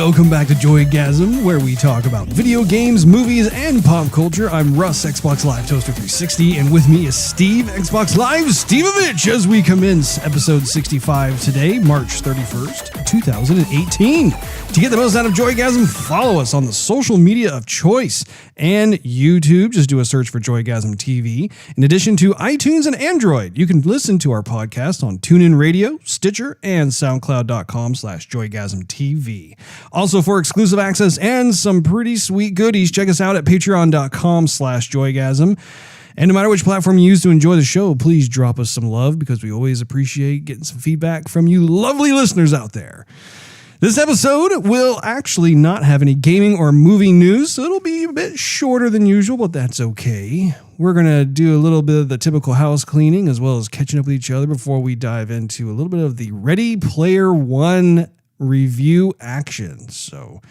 Welcome back to Joygasm, where we talk about video games, movies, and pop culture. I'm Russ, Xbox Live Toaster 360, and with me is Steve, Xbox Live Stevavitch, as we commence episode 65 today, March 31st, 2018. To get the most out of Joygasm, follow us on the social media of choice and YouTube. Just do a search for Joygasm TV. In addition to iTunes and Android, you can listen to our podcast on TuneIn Radio, Stitcher, and SoundCloud.com/JoygasmTV. Also, for exclusive access and some pretty sweet goodies, check us out at Patreon.com/Joygasm. And no matter which platform you use to enjoy the show, please drop us some love because we always appreciate getting some feedback from you lovely listeners out there. This episode will actually not have any gaming or movie news, so it'll be a bit shorter than usual, but that's okay. We're going to do a little bit of the typical house cleaning as well as catching up with each other before we dive into a little bit of the Ready Player One review action. So,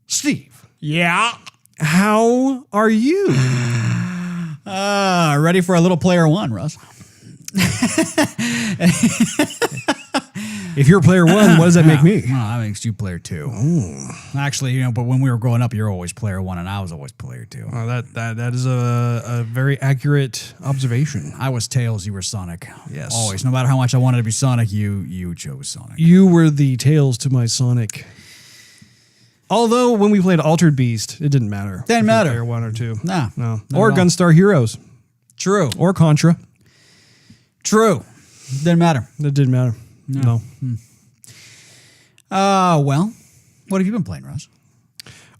Steve. Yeah? How are you? Ready for a little Player One, Russ. If you're player one, what does that make me? Well, that makes you player two. Ooh. Actually, but when we were growing up, you're always player one, and I was always player two. That is a very accurate observation. I was Tails, you were Sonic. Yes. Always. No matter how much I wanted to be Sonic, you chose Sonic. You were the Tails to my Sonic. Although, when we played Altered Beast, it didn't matter. Didn't matter. Player one or two. No. Or Gunstar Heroes. True. Or Contra. True. Didn't matter. It didn't matter. No. Well, what have you been playing, Russ?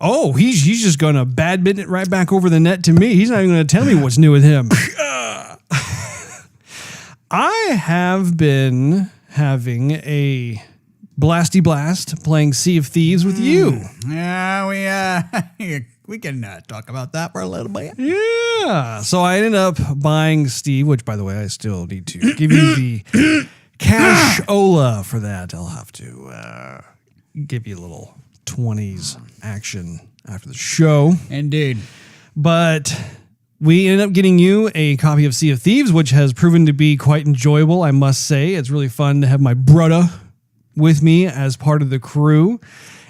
Oh, he's just going to badminton it right back over the net to me. He's not even going to tell me what's new with him. I have been having a blasty blast playing Sea of Thieves with you. Yeah, we can talk about that for a little bit. Yeah. So I ended up buying Steve, which, by the way, I still need to give you the cash-ola for that. I'll have to give you a little 20s action after the show. Indeed. But we ended up getting you a copy of Sea of Thieves, which has proven to be quite enjoyable, I must say. It's really fun to have my brother with me as part of the crew.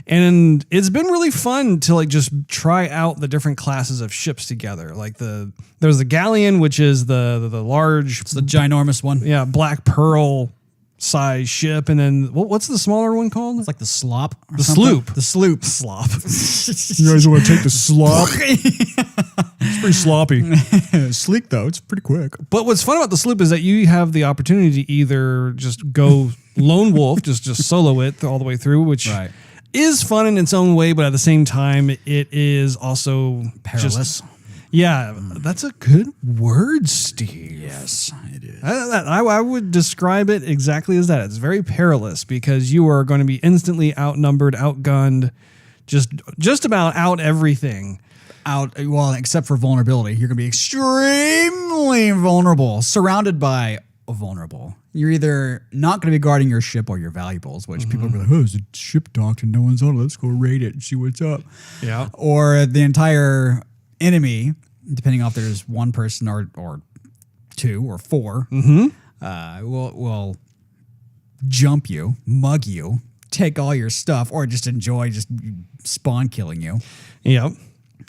And it's been really fun to just try out the different classes of ships together. Like there's the galleon, which is the large, it's the ginormous one. Yeah, Black Pearl size ship, and then what's the smaller one called? It's like the slop. The sloop. The sloop. Slop. You guys want to take the slop? It's pretty sloppy. Sleek though. It's pretty quick. But what's fun about the sloop is that you have the opportunity to either just go lone wolf, just solo it all the way through, which is fun in its own way, but at the same time, it is also perilous. Yeah, that's a good word, Steve. Yes, it is. I would describe it exactly as that. It's very perilous because you are going to be instantly outnumbered, outgunned, just about out everything. Well, except for vulnerability. You're going to be extremely vulnerable, surrounded by vulnerable. You're either not going to be guarding your ship or your valuables, which people are like, oh, there's a ship docked and no one's on it. Let's go raid it and see what's up. Yeah. Or the entire enemy, depending on if there's one person or two or four, will jump you, mug you, take all your stuff, or just enjoy just spawn killing you. Yep.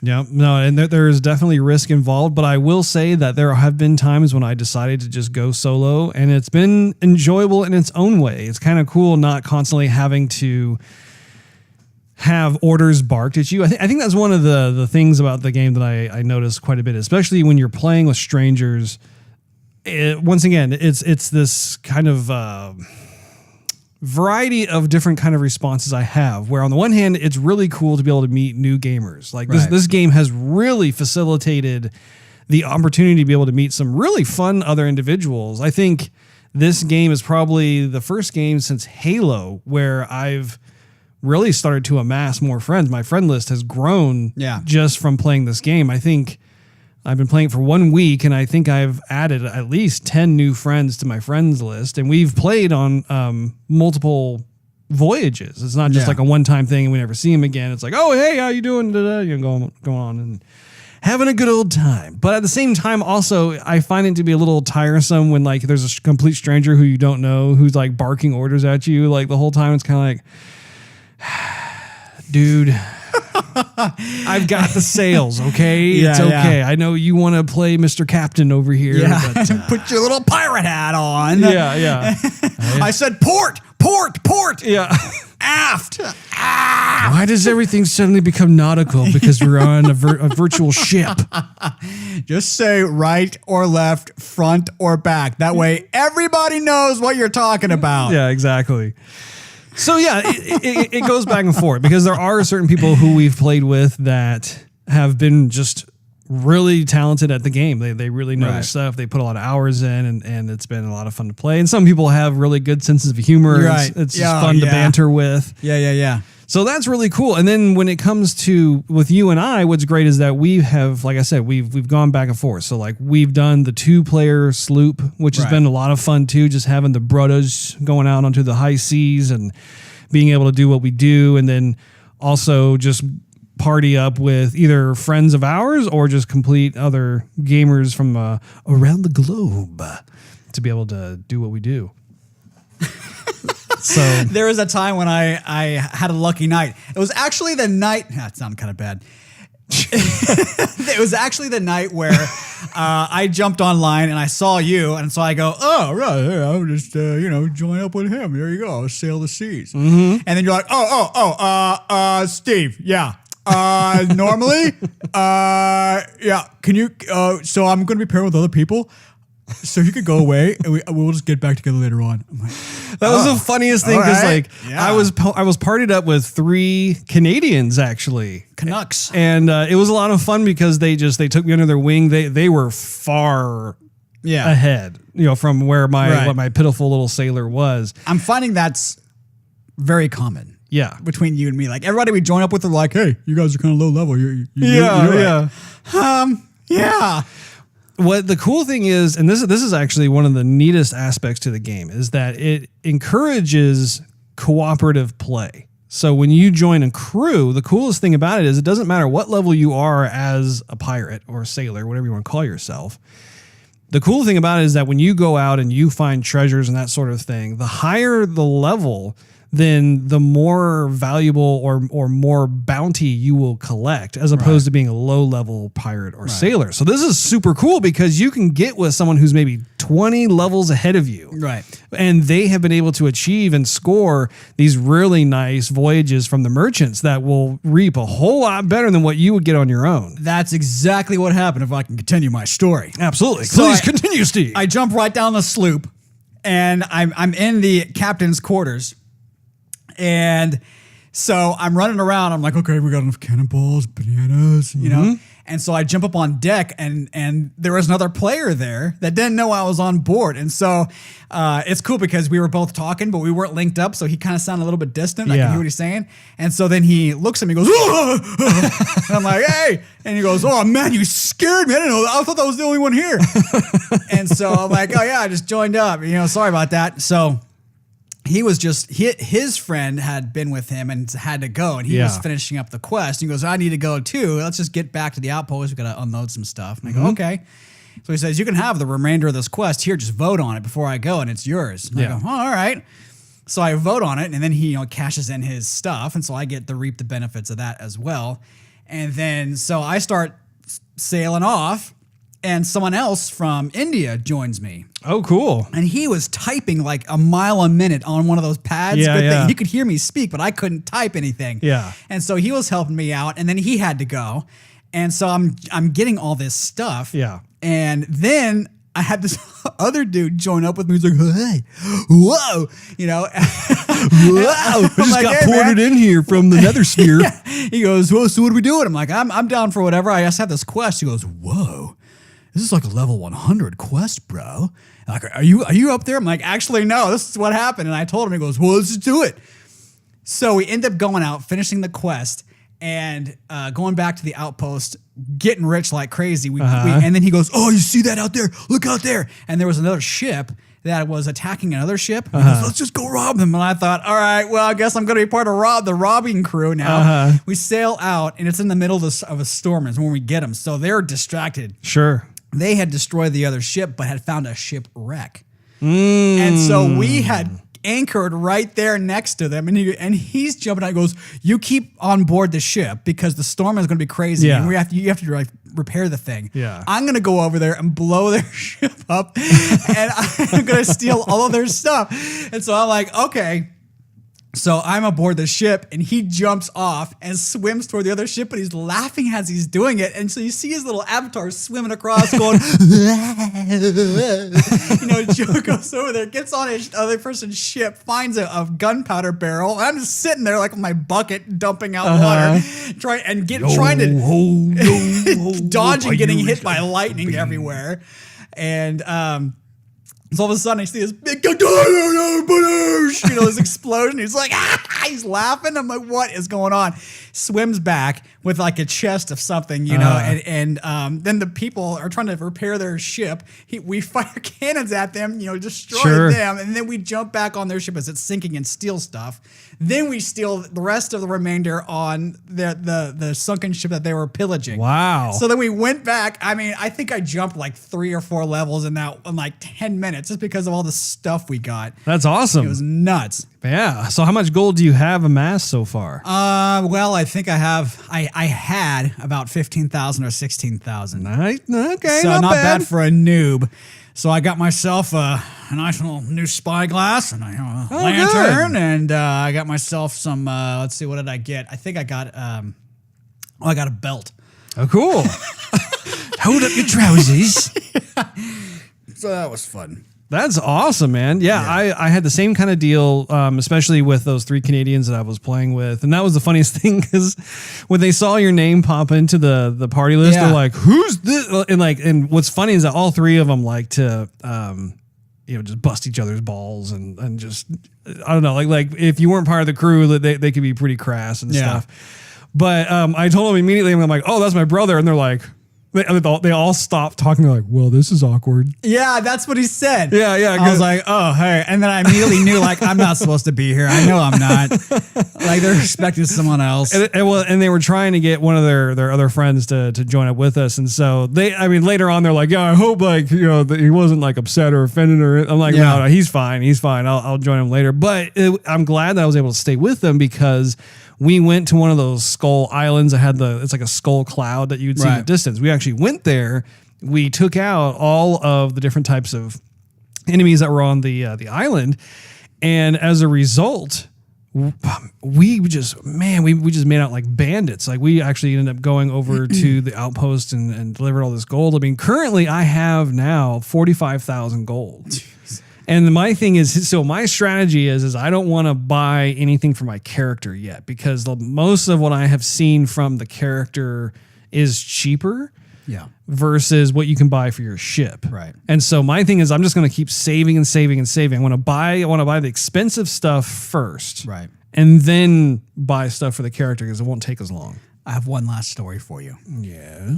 Yeah, no, and there is definitely risk involved, but I will say that there have been times when I decided to just go solo, and it's been enjoyable in its own way. It's kind of cool not constantly having to have orders barked at you. I think that's one of the things about the game that I noticed quite a bit, especially when you're playing with strangers. Once again, it's this kind of variety of different kind of responses I have, where on the one hand, it's really cool to be able to meet new gamers. Like this game has really facilitated the opportunity to be able to meet some really fun other individuals. I think this game is probably the first game since Halo where I've really started to amass more friends. My friend list has grown just from playing this game. I think I've been playing it for 1 week, and I think I've added at least 10 new friends to my friends list, and we've played on multiple voyages. It's not just like a one-time thing and we never see him again. It's like, oh, hey, how you doing today? You know, going on and having a good old time. But at the same time, also, I find it to be a little tiresome when there's a complete stranger who you don't know who's barking orders at you the whole time. It's kind of like, dude. I've got the sails, okay? It's okay. I know you want to play Mr. Captain over here. Yeah. But, Put your little pirate hat on. Yeah. I said port. Yeah. Aft. Why does everything suddenly become nautical? Because we're on a virtual ship. Just say right or left, front or back. That way everybody knows what you're talking about. Yeah, exactly. So yeah, it goes back and forth because there are certain people who we've played with that have been just really talented at the game. They really know their stuff. They put a lot of hours in, and it's been a lot of fun to play. And some people have really good senses of humor. Right. It's just fun to banter with. Yeah. So that's really cool. And then when it comes to with you and I, what's great is that we have, like I said, we've gone back and forth. So like we've done the 2-player sloop, which has been a lot of fun too, just having the brothers going out onto the high seas and being able to do what we do. And then also just party up with either friends of ours or just complete other gamers from around the globe to be able to do what we do. So there was a time when I had a lucky night. It was actually the night. That sounded kind of bad. It was actually the night where I jumped online and I saw you, and so I go, "Oh, right, I'll just join up with him. There you go, sail the seas." Mm-hmm. And then you're like, Steve, yeah. Normally, yeah. Can you? So I'm going to be paired with other people. So you could go away, and we'll just get back together later on. I'm like, that was the funniest thing because I was partied up with 3 Canadians actually, Canucks, and it was a lot of fun because they took me under their wing. They were far ahead, from where what my pitiful little sailor was. I'm finding that's very common. Yeah, between you and me, like everybody we join up with are like, "Hey, you guys are kind of low level." You're yeah. What the cool thing is, and this is actually one of the neatest aspects to the game, is that it encourages cooperative play. So when you join a crew, the coolest thing about it is it doesn't matter what level you are as a pirate or a sailor, whatever you want to call yourself. The cool thing about it is that when you go out and you find treasures and that sort of thing, the higher the level, then the more valuable or more bounty you will collect as opposed to being a low-level pirate or sailor. So this is super cool because you can get with someone who's maybe 20 levels ahead of you. Right. And they have been able to achieve and score these really nice voyages from the merchants that will reap a whole lot better than what you would get on your own. That's exactly what happened, if I can continue my story. Absolutely. So Please continue, Steve. I jump right down the sloop, and I'm in the captain's quarters. And so I'm running around. I'm like, okay, we got enough cannonballs, bananas, you know? And so I jump up on deck, and there was another player there that didn't know I was on board. And so it's cool because we were both talking, but we weren't linked up. So he kind of sounded a little bit distant. I can hear what he's saying. And so then he looks at me and goes, and I'm like, hey. And he goes, oh, man, you scared me. I thought that was the only one here. And so I'm like, oh, yeah, I just joined up. Sorry about that. So he was his friend had been with him and had to go, and he was finishing up the quest. He goes, I need to go too. Let's just get back to the outpost. We got to unload some stuff. And I go, okay. So he says, you can have the remainder of this quest here. Just vote on it before I go, and it's yours. And I go, oh, all right. So I vote on it, and then he cashes in his stuff, and so I get to reap the benefits of that as well. And then so I start sailing off, and someone else from India joins me. Oh, cool. And he was typing like a mile a minute on one of those pads. Yeah. He could hear me speak, but I couldn't type anything. Yeah. And so he was helping me out, and then he had to go. And so I'm getting all this stuff. Yeah. And then I had this other dude join up with me. He's like, hey, whoa, whoa. I just got ported in here from the nether sphere. He goes, well, so what are we doing? I'm like, I'm down for whatever. I just have this quest. He goes, whoa. This is like a level 100 quest, bro. Like, are you up there? I'm like, actually, no, this is what happened. And I told him, he goes, well, let's do it. So we end up going out, finishing the quest, and going back to the outpost, getting rich like crazy. And then he goes, oh, you see that out there? Look out there. And there was another ship that was attacking another ship. He goes, let's just go rob them. And I thought, all right, well, I guess I'm going to be part of the robbing crew now. We sail out, and it's in the middle of a storm is when we get them. So they're distracted. Sure. They had destroyed the other ship, but had found a shipwreck. And so we had anchored right there next to them, and he's jumping out and goes, "You keep on board the ship because the storm is going to be crazy, and you have to like repair the thing. I'm going to go over there and blow their ship up, and I'm going to steal all of their stuff." And so I'm like, okay. So I'm aboard the ship, and he jumps off and swims toward the other ship, but he's laughing as he's doing it. And so you see his little avatar swimming across, going, Joe goes over there, gets on his other person's ship, finds a gunpowder barrel. And I'm just sitting there like with my bucket dumping out water, trying to dodge and getting hit by lightning everywhere. And so all of a sudden I see this big, this explosion. He's like, he's laughing. I'm like, what is going on? Swims back with like a chest of something, and then the people are trying to repair their ship. We fire cannons at them, destroy them, and then we jump back on their ship as it's sinking and steal stuff. Then we steal the rest of the remainder on the sunken ship that they were pillaging. Wow. So then we went back. I mean, I think I jumped like 3 or 4 levels in like 10 minutes just because of all the stuff we got. That's awesome. It was nuts. Yeah. So how much gold do you have amassed so far? Well, I think I had about 15,000 or 16,000. Okay. So not bad for a noob. So I got myself a nice little new spyglass and a lantern, and I got myself some. Let's see, what did I get? I think I got. I got a belt. Oh, cool! Hold up your trousers. So that was fun. That's awesome, man. Yeah. I had the same kind of deal, especially with those 3 Canadians that I was playing with. And that was the funniest thing because when they saw your name pop into the party list, they're like, who's this? And what's funny is that all 3 of them like to, just bust each other's balls and just, I don't know, like if you weren't part of the crew, they could be pretty crass and stuff. But I told them immediately, I'm like, oh, that's my brother. And they're like, they all stopped talking. They're like, well, this is awkward. Yeah, that's what he said. Yeah. I was like, oh, hey. And then I immediately knew, like, I'm not supposed to be here. I know I'm not. Like, they're expecting someone else. And they were trying to get one of their other friends to join up with us. And so later on, they're like, yeah, I hope, like, that he wasn't, like, upset or offended. I'm like, no, he's fine. He's fine. I'll join him later. But I'm glad that I was able to stay with them because we went to one of those skull islands that it's like a skull cloud that you'd see in the distance. We actually went there. We took out all of the different types of enemies that were on the island. And as a result, we just made out like bandits. Like we actually ended up going over to the outpost and delivered all this gold. I mean, currently I have now 45,000 gold. Jeez. And my thing is, so my strategy is I don't want to buy anything for my character yet because most of what I have seen from the character is cheaper versus what you can buy for your ship. Right. And so my thing is I'm just going to keep saving and saving and saving. I want to buy the expensive stuff first. Right. And then buy stuff for the character because it won't take as long. I have one last story for you. Yeah.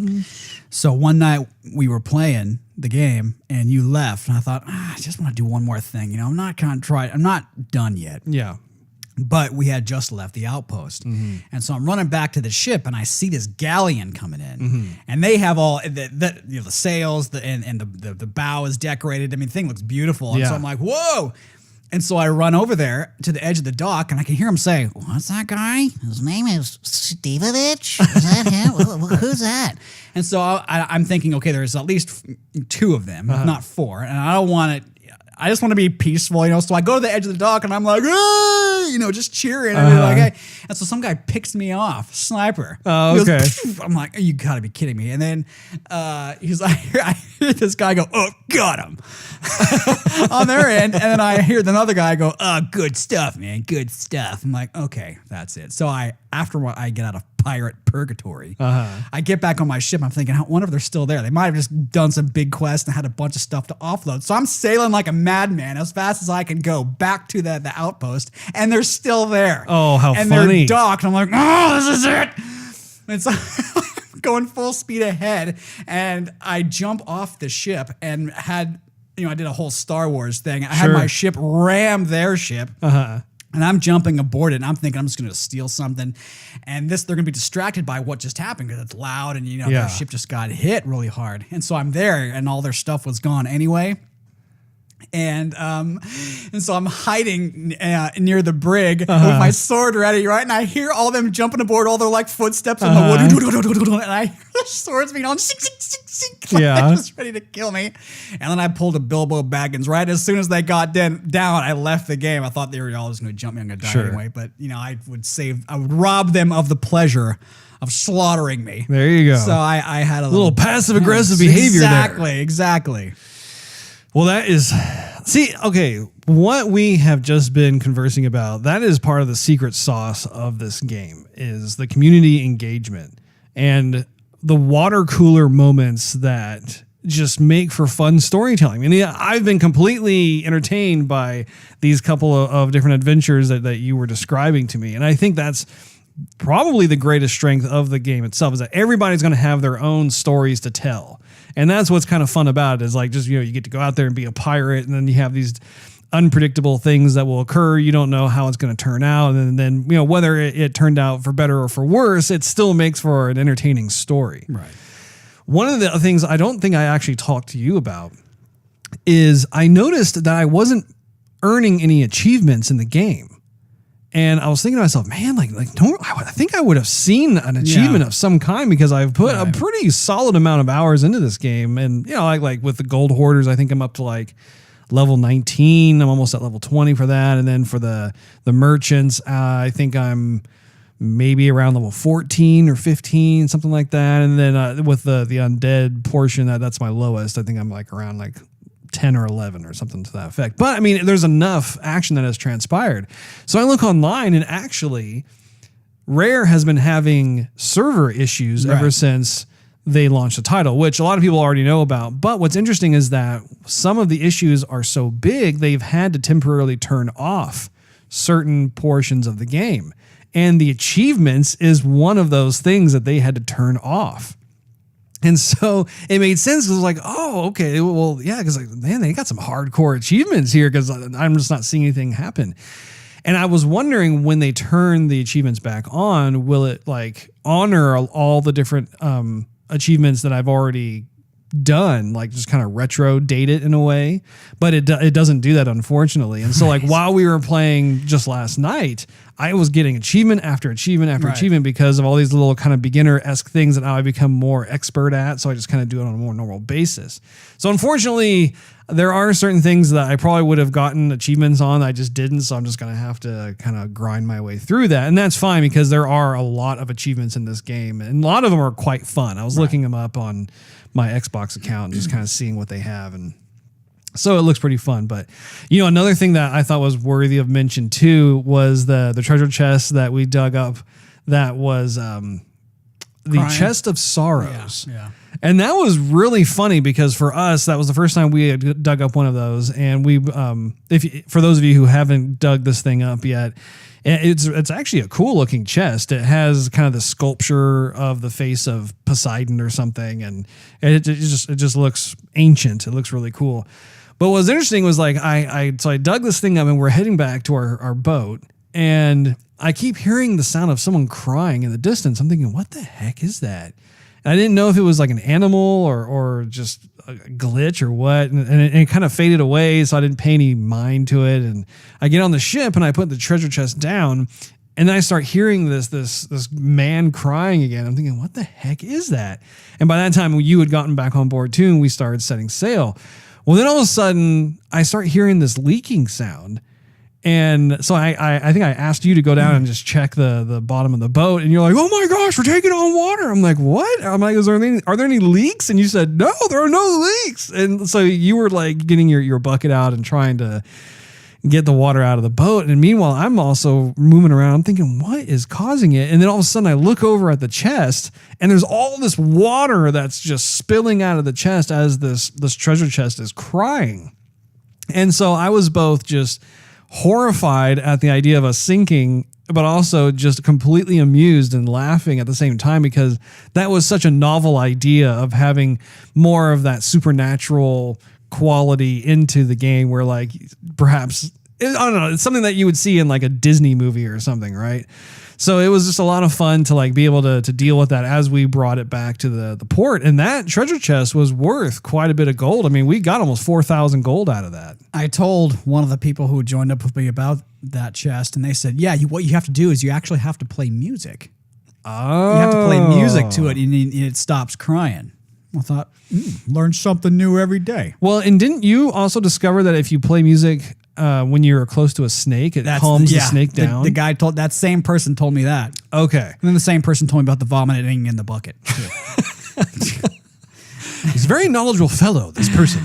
So one night we were playing the game and you left and I thought, I just want to do one more thing. I'm not done yet. Yeah. But we had just left the outpost. Mm-hmm. And so I'm running back to the ship and I see this galleon coming in. Mm-hmm. And they have all the sails and the bow is decorated. I mean, the thing looks beautiful. And so I'm like, whoa. And so I run over there to the edge of the dock, and I can hear him say, "What's that guy? His name is Stevavitch? Is that him? Who's that?" And so I'm thinking, okay, there's at least 2 of them, if not 4, and I don't want it. I just want to be peaceful, So I go to the edge of the dock, and I'm like, just cheering. And like, hey. And so some guy picks me off, sniper. Oh, okay. Goes, I'm like, you gotta be kidding me. And then he's like, I hear this guy go, "Oh, got him," on their end. And then I hear the other guy go, "Oh, good stuff, man, good stuff." I'm like, okay, that's it. So after I get out of pirate purgatory, I get back on my ship. I'm thinking, I wonder if they're still there. They might have just done some big quest and had a bunch of stuff to offload. So I'm sailing like a madman as fast as I can go back to the outpost, and they're still there. Oh, how and funny. They're docked. I'm like, oh, this is it. And so I'm going full speed ahead, and I jump off the ship and had, I did a whole Star Wars thing. I had my ship ram their ship. And I'm jumping aboard it, and I'm thinking I'm just going to steal something. And they're going to be distracted by what just happened because it's loud, and, their ship just got hit really hard. And so I'm there, and all their stuff was gone anyway. And so I'm hiding near the brig with my sword ready, right? And I hear all them jumping aboard, all their like footsteps on the wood, and I hear the swords being on, like they're just ready to kill me. And then I pulled a Bilbo Baggins. Right as soon as they got down, I left the game. I thought they were all just going to jump me. I'm going to die anyway. But I would rob them of the pleasure of slaughtering me. There you go. So I had a little passive aggressive behavior there. Exactly. Well, that is, okay, what we have just been conversing about, that is part of the secret sauce of this game, is the community engagement and the water cooler moments that just make for fun storytelling. I mean, I've been completely entertained by these couple of different adventures that you were describing to me, and I think that's probably the greatest strength of the game itself, is that everybody's going to have their own stories to tell. And that's what's kind of fun about it, is like, just, you get to go out there and be a pirate, and then you have these unpredictable things that will occur. You don't know how it's going to turn out. And then, whether it turned out for better or for worse, it still makes for an entertaining story. Right. One of the things I don't think I actually talked to you about is I noticed that I wasn't earning any achievements in the game. And I was thinking to myself, man, I think I would have seen an achievement of some kind, because I've put a pretty solid amount of hours into this game. And, like with the gold hoarders, I think I'm up to like level 19. I'm almost at level 20 for that. And then for the merchants, I think I'm maybe around level 14 or 15, something like that. And then with the undead portion, that's my lowest. I think I'm like around like 10 or 11 or something to that effect. But I mean, there's enough action that has transpired. So I look online, and actually Rare has been having server issues ever since they launched the title, which a lot of people already know about. But what's interesting is that some of the issues are so big, they've had to temporarily turn off certain portions of the game. And the achievements is one of those things that they had to turn off. And so it made sense. It was like, oh, okay, well, yeah, because man, they got some hardcore achievements here, because I'm just not seeing anything happen. And I was wondering, when they turn the achievements back on, will it like honor all the different achievements that I've already done, like just kind of retro date it in a way? But it doesn't do that, unfortunately. And so like while we were playing just last night, I was getting achievement after achievement after achievement, because of all these little kind of beginner-esque things that now I become more expert at. So I just kind of do it on a more normal basis. So unfortunately, there are certain things that I probably would have gotten achievements on that I just didn't. So I'm just going to have to kind of grind my way through that. And that's fine, because there are a lot of achievements in this game, and a lot of them are quite fun. I was looking them up on my Xbox account and just kind of seeing what they have, and so it looks pretty fun. But another thing that I thought was worthy of mention too was the treasure chest that we dug up. That was the chest of sorrows. Yeah. And that was really funny, because for us, that was the first time we had dug up one of those. And we, for those of you who haven't dug this thing up yet, it's actually a cool looking chest. It has kind of the sculpture of the face of Poseidon or something, and it just looks ancient. It looks really cool. But what was interesting was like I dug this thing up, and we're heading back to our boat, and I keep hearing the sound of someone crying in the distance. I'm thinking, what the heck is that? And I didn't know if it was like an animal or just a glitch or what. And it kind of faded away, so I didn't pay any mind to it. And I get on the ship, and I put the treasure chest down, and then I start hearing this man crying again. I'm thinking, what the heck is that? And by that time, you had gotten back on board too, and we started setting sail. Well, then all of a sudden, I start hearing this leaking sound. And so I think I asked you to go down and just check the bottom of the boat, and you're like, oh my gosh, we're taking on water. I'm like, what? I'm like, are there any leaks? And you said, no, there are no leaks. And so you were like getting your bucket out and trying to get the water out of the boat. And meanwhile, I'm also moving around. I'm thinking, what is causing it? And then all of a sudden I look over at the chest, and there's all this water that's just spilling out of the chest as this treasure chest is crying. And so I was both just horrified at the idea of us sinking, but also just completely amused and laughing at the same time, because that was such a novel idea of having more of that supernatural quality into the game, where like perhaps, I don't know, it's something that you would see in like a Disney movie or something, right? So it was just a lot of fun to like be able to deal with that as we brought it back to the port. And that treasure chest was worth quite a bit of gold. I mean, we got almost 4,000 gold out of that. I told one of the people who joined up with me about that chest, and they said, yeah, what you have to do is you actually have to play music. Oh. You have to play music to it, and it stops crying. I thought, learn something new every day. Well, and didn't you also discover that if you play music when you're close to a snake, it calms the snake down? The guy told that same person told me that. Okay. And then the same person told me about the vomiting in the bucket. He's a very knowledgeable fellow, this person.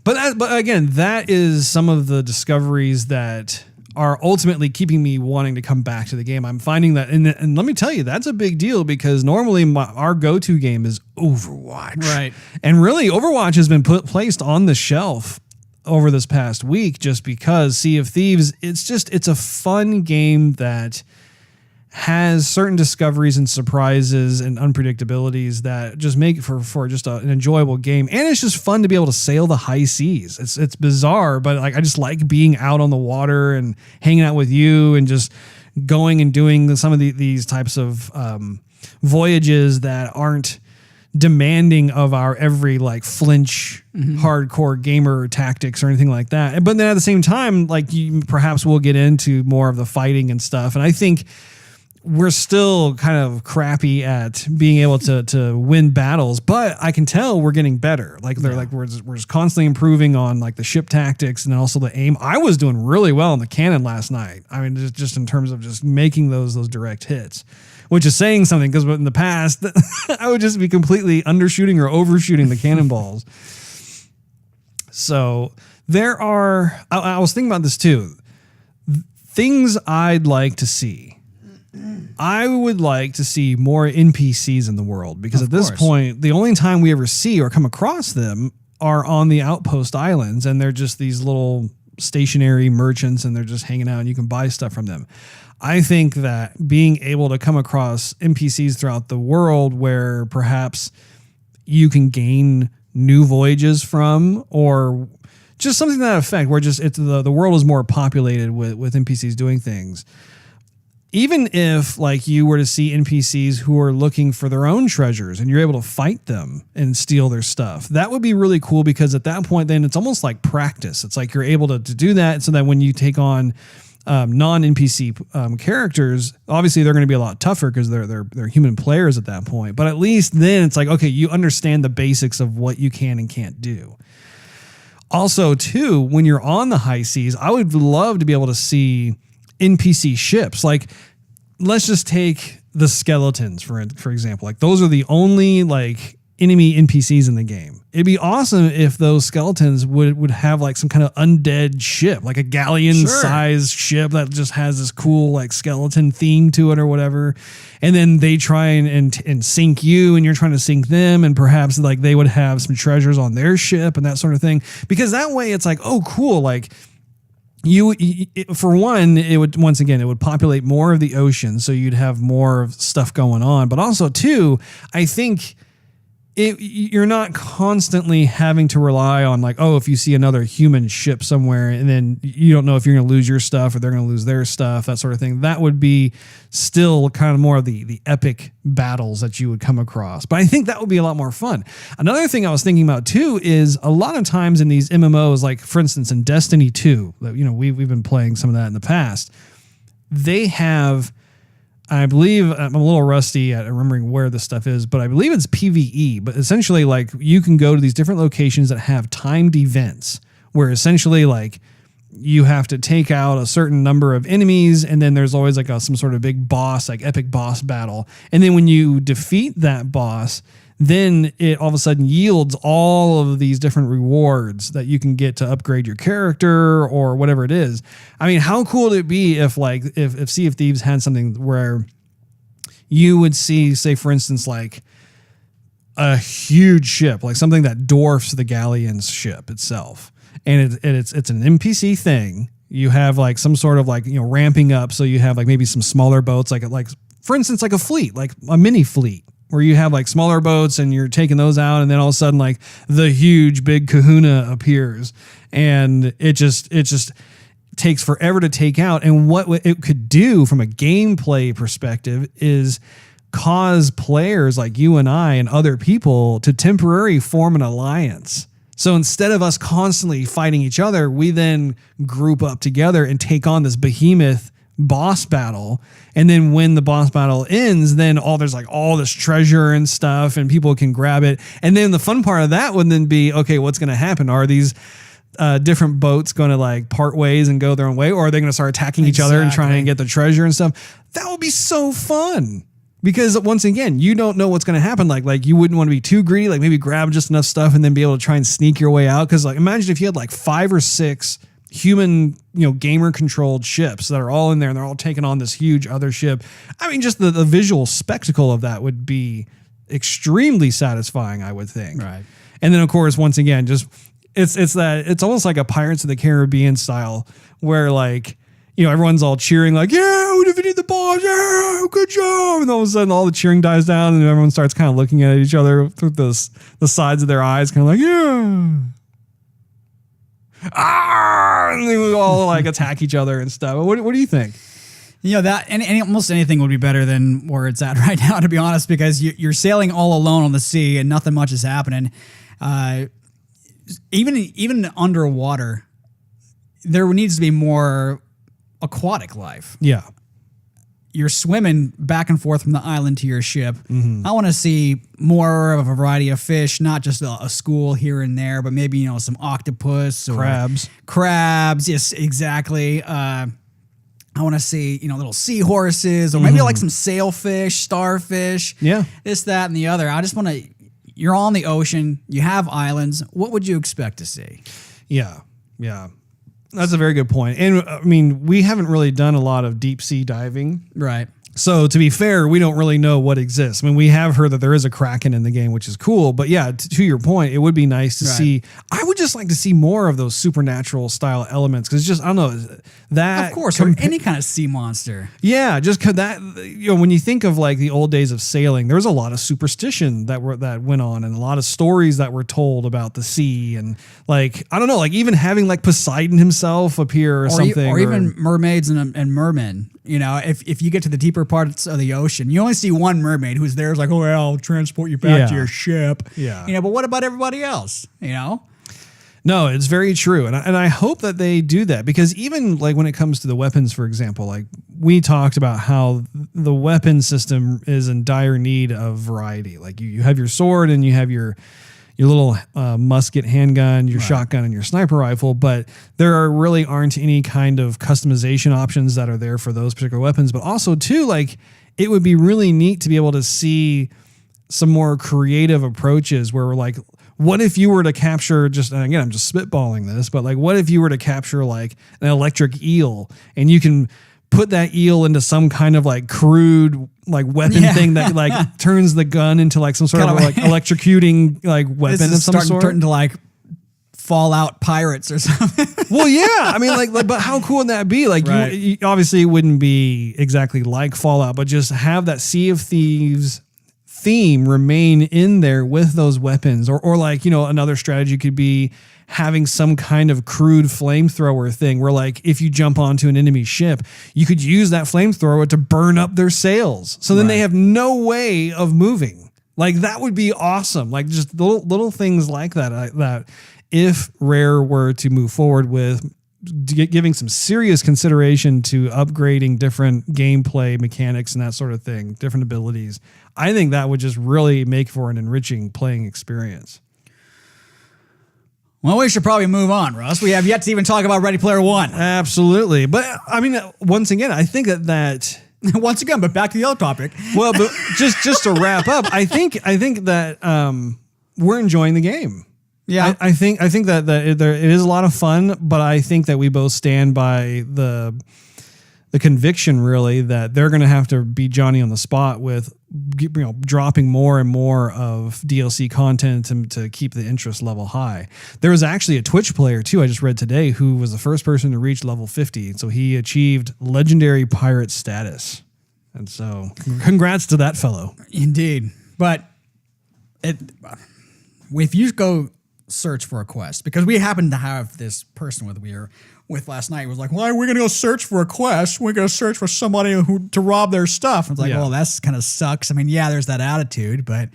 But again, that is some of the discoveries that are ultimately keeping me wanting to come back to the game. I'm finding that, and let me tell you, that's a big deal because normally our go-to game is Overwatch. Right. And really, Overwatch has been placed on the shelf over this past week just because Sea of Thieves, it's a fun game that has certain discoveries and surprises and unpredictabilities that just make it for just an enjoyable game. And it's just fun to be able to sail the high seas. It's bizarre, but like I just like being out on the water and hanging out with you and just going and doing some of these types of voyages that aren't demanding of our every like flinch hardcore gamer tactics or anything like that. But then at the same time, like perhaps we'll get into more of the fighting and stuff. And I think we're still kind of crappy at being able to win battles, but I can tell we're getting better. Like we're just constantly improving on like the ship tactics and also the aim. I was doing really well in the cannon last night. I mean, just in terms of just making those direct hits, which is saying something because in the past I would just be completely undershooting or overshooting the cannonballs. So there are, I was thinking about this too. Things I'd like to see. I would like to see more NPCs in the world because at this point, the only time we ever see or come across them are on the outpost islands, and they're just these little stationary merchants, and they're just hanging out, and you can buy stuff from them. I think that being able to come across NPCs throughout the world where perhaps you can gain new voyages from, or just something to that effect, where just the world is more populated with NPCs doing things. Even if like you were to see NPCs who are looking for their own treasures and you're able to fight them and steal their stuff, that would be really cool because at that point, then it's almost like practice. It's like you're able to do that so that when you take on non-NPC characters, obviously they're going to be a lot tougher because they're human players at that point. But at least then it's like, okay, you understand the basics of what you can and can't do. Also, too, when you're on the high seas, I would love to be able to see NPC ships. Like, let's just take the skeletons for example. Like, those are the only like enemy NPCs in the game. It'd be awesome if those skeletons would have like some kind of undead ship, like a galleon sized ship that just has this cool like skeleton theme to it or whatever. And then they try and sink you and you're trying to sink them. And perhaps like they would have some treasures on their ship and that sort of thing. Because that way it's like, oh, cool. Like, for one, it would populate more of the ocean, so you'd have more stuff going on. But also, two, I think you're not constantly having to rely on like, oh, if you see another human ship somewhere and then you don't know if you're going to lose your stuff or they're going to lose their stuff, that sort of thing. That would be still kind of more of the epic battles that you would come across. But I think that would be a lot more fun. Another thing I was thinking about too is a lot of times in these MMOs, like for instance in Destiny 2, we've been playing some of that in the past. They have, I believe, I'm a little rusty at remembering where this stuff is, but I believe it's PvE. But essentially, like, you can go to these different locations that have timed events where essentially, like, you have to take out a certain number of enemies, and then there's always like some sort of big boss, like epic boss battle. And then when you defeat that boss, then it all of a sudden yields all of these different rewards that you can get to upgrade your character or whatever it is. I mean, how cool would it be if Sea of Thieves had something where you would see, say, for instance, like a huge ship, like something that dwarfs the galleon's ship itself. And it's an NPC thing. You have like some sort of like, ramping up. So you have like maybe some smaller boats, like for instance, like a fleet, like a mini fleet, where you have like smaller boats and you're taking those out, and then all of a sudden like the huge big kahuna appears, and it just takes forever to take out. And what it could do from a gameplay perspective is cause players like you and I and other people to temporarily form an alliance. So instead of us constantly fighting each other, we then group up together and take on this behemoth boss battle. And then when the boss battle ends, then there's like all this treasure and stuff and people can grab it. And then the fun part of that would then be, okay, what's going to happen? Are these different boats going to like part ways and go their own way? Or are they going to start attacking each other and trying to get the treasure and stuff? That would be so fun. Because once again, you don't know what's going to happen. Like you wouldn't want to be too greedy, like maybe grab just enough stuff and then be able to try and sneak your way out. Cause like, imagine if you had like 5 or 6 human, gamer controlled ships that are all in there and they're all taking on this huge other ship. I mean, just the visual spectacle of that would be extremely satisfying, I would think. Right. And then of course, once again, just it's almost like a Pirates of the Caribbean style where like, everyone's all cheering like, yeah, we defeated the boss. Yeah, good job. And all of a sudden all the cheering dies down and everyone starts kind of looking at each other through the sides of their eyes, kind of like, yeah. And they would all like attack each other and stuff. What do you think? That and almost anything would be better than where it's at right now, to be honest, because you're sailing all alone on the sea and nothing much is happening. Even underwater, there needs to be more aquatic life. Yeah. You're swimming back and forth from the island to your ship. Mm-hmm. I want to see more of a variety of fish, not just a school here and there, but maybe, some octopus or crabs. Yes, exactly. I want to see, little seahorses or maybe like some sailfish, starfish. Yeah. This, that, and the other. I just want to, you're on the ocean, you have islands. What would you expect to see? Yeah. Yeah. That's a very good point. And I mean, we haven't really done a lot of deep sea diving. Right. So to be fair, we don't really know what exists. I mean, we have heard that there is a Kraken in the game, which is cool. But yeah, to your point, it would be nice to see. I would just like to see more of those supernatural style elements because just, I don't know, that. Of course, or any kind of sea monster. Yeah, just cause that, when you think of like the old days of sailing, there was a lot of superstition that went on and a lot of stories that were told about the sea and like, I don't know, like even having like Poseidon himself appear or something. Or even mermaids and mermen. If you get to the deeper parts of the ocean, you only see one mermaid who's there, like, oh, well, I'll transport you back to your ship. Yeah. But what about everybody else? No, it's very true. And I hope that they do that because even like when it comes to the weapons, for example, like we talked about how the weapon system is in dire need of variety. Like you have your sword and you have your little musket handgun, your shotgun, and your sniper rifle, but there really aren't any kind of customization options that are there for those particular weapons. But also, too, like it would be really neat to be able to see some more creative approaches where we're like, what if you were to capture and again, I'm just spitballing this, but like, what if you were to capture like an electric eel and you can put that eel into some kind of like crude like weapon thing that like turns the gun into like some sort of like electrocuting like weapon of some sort. Turn into like Fallout pirates or something. Well, yeah. I mean, like, but how cool would that be? Like, you obviously it wouldn't be exactly like Fallout, but just have that Sea of Thieves theme remain in there with those weapons, or like, another strategy could be having some kind of crude flamethrower thing where like if you jump onto an enemy ship, you could use that flamethrower to burn up their sails. So then they have no way of moving. Like that would be awesome. Like just little things like that, that if Rare were to move forward with giving some serious consideration to upgrading different gameplay mechanics and that sort of thing, different abilities, I think that would just really make for an enriching playing experience. Well, we should probably move on, Russ. We have yet to even talk about Ready Player One. Absolutely. But I mean, once again, I think that once again, but back to the other topic. Well, but just to wrap up, I think that we're enjoying the game. Yeah. I think that it is a lot of fun, but I think that we both stand by the conviction really that they're going to have to be Johnny on the spot with dropping more and more of DLC content to keep the interest level high. There was actually a Twitch player too, I just read today, who was the first person to reach level 50. So he achieved legendary pirate status. And so congrats to that fellow. Indeed. But if you go search for a quest, because we happen to have this person with with last night. It was like, why are we going to go search for a quest? We're going to search for somebody to rob their stuff. It's like, well, that's kind of sucks. I mean, yeah, there's that attitude, but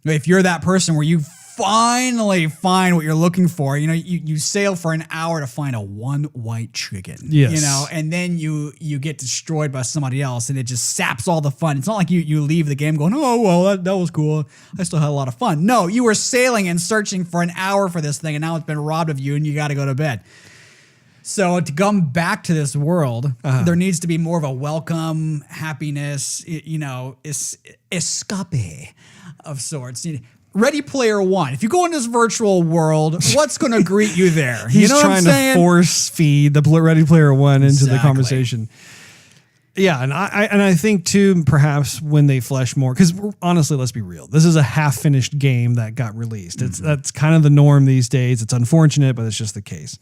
if you're that person where you finally find what you're looking for, you sail for an hour to find a one white chicken, and then you get destroyed by somebody else and it just saps all the fun. It's not like you leave the game going, oh, well, that was cool. I still had a lot of fun. No, you were sailing and searching for an hour for this thing and now it's been robbed of you and you got to go to bed. So to come back to this world, there needs to be more of a welcome, happiness, escape of sorts. Ready Player One. If you go in this virtual world, what's going to greet you there? He's trying to force feed the Ready Player One into the conversation. Yeah, and I think too, perhaps when they flesh more, because honestly, let's be real, this is a half-finished game that got released. That's kind of the norm these days. It's unfortunate, but it's just the case.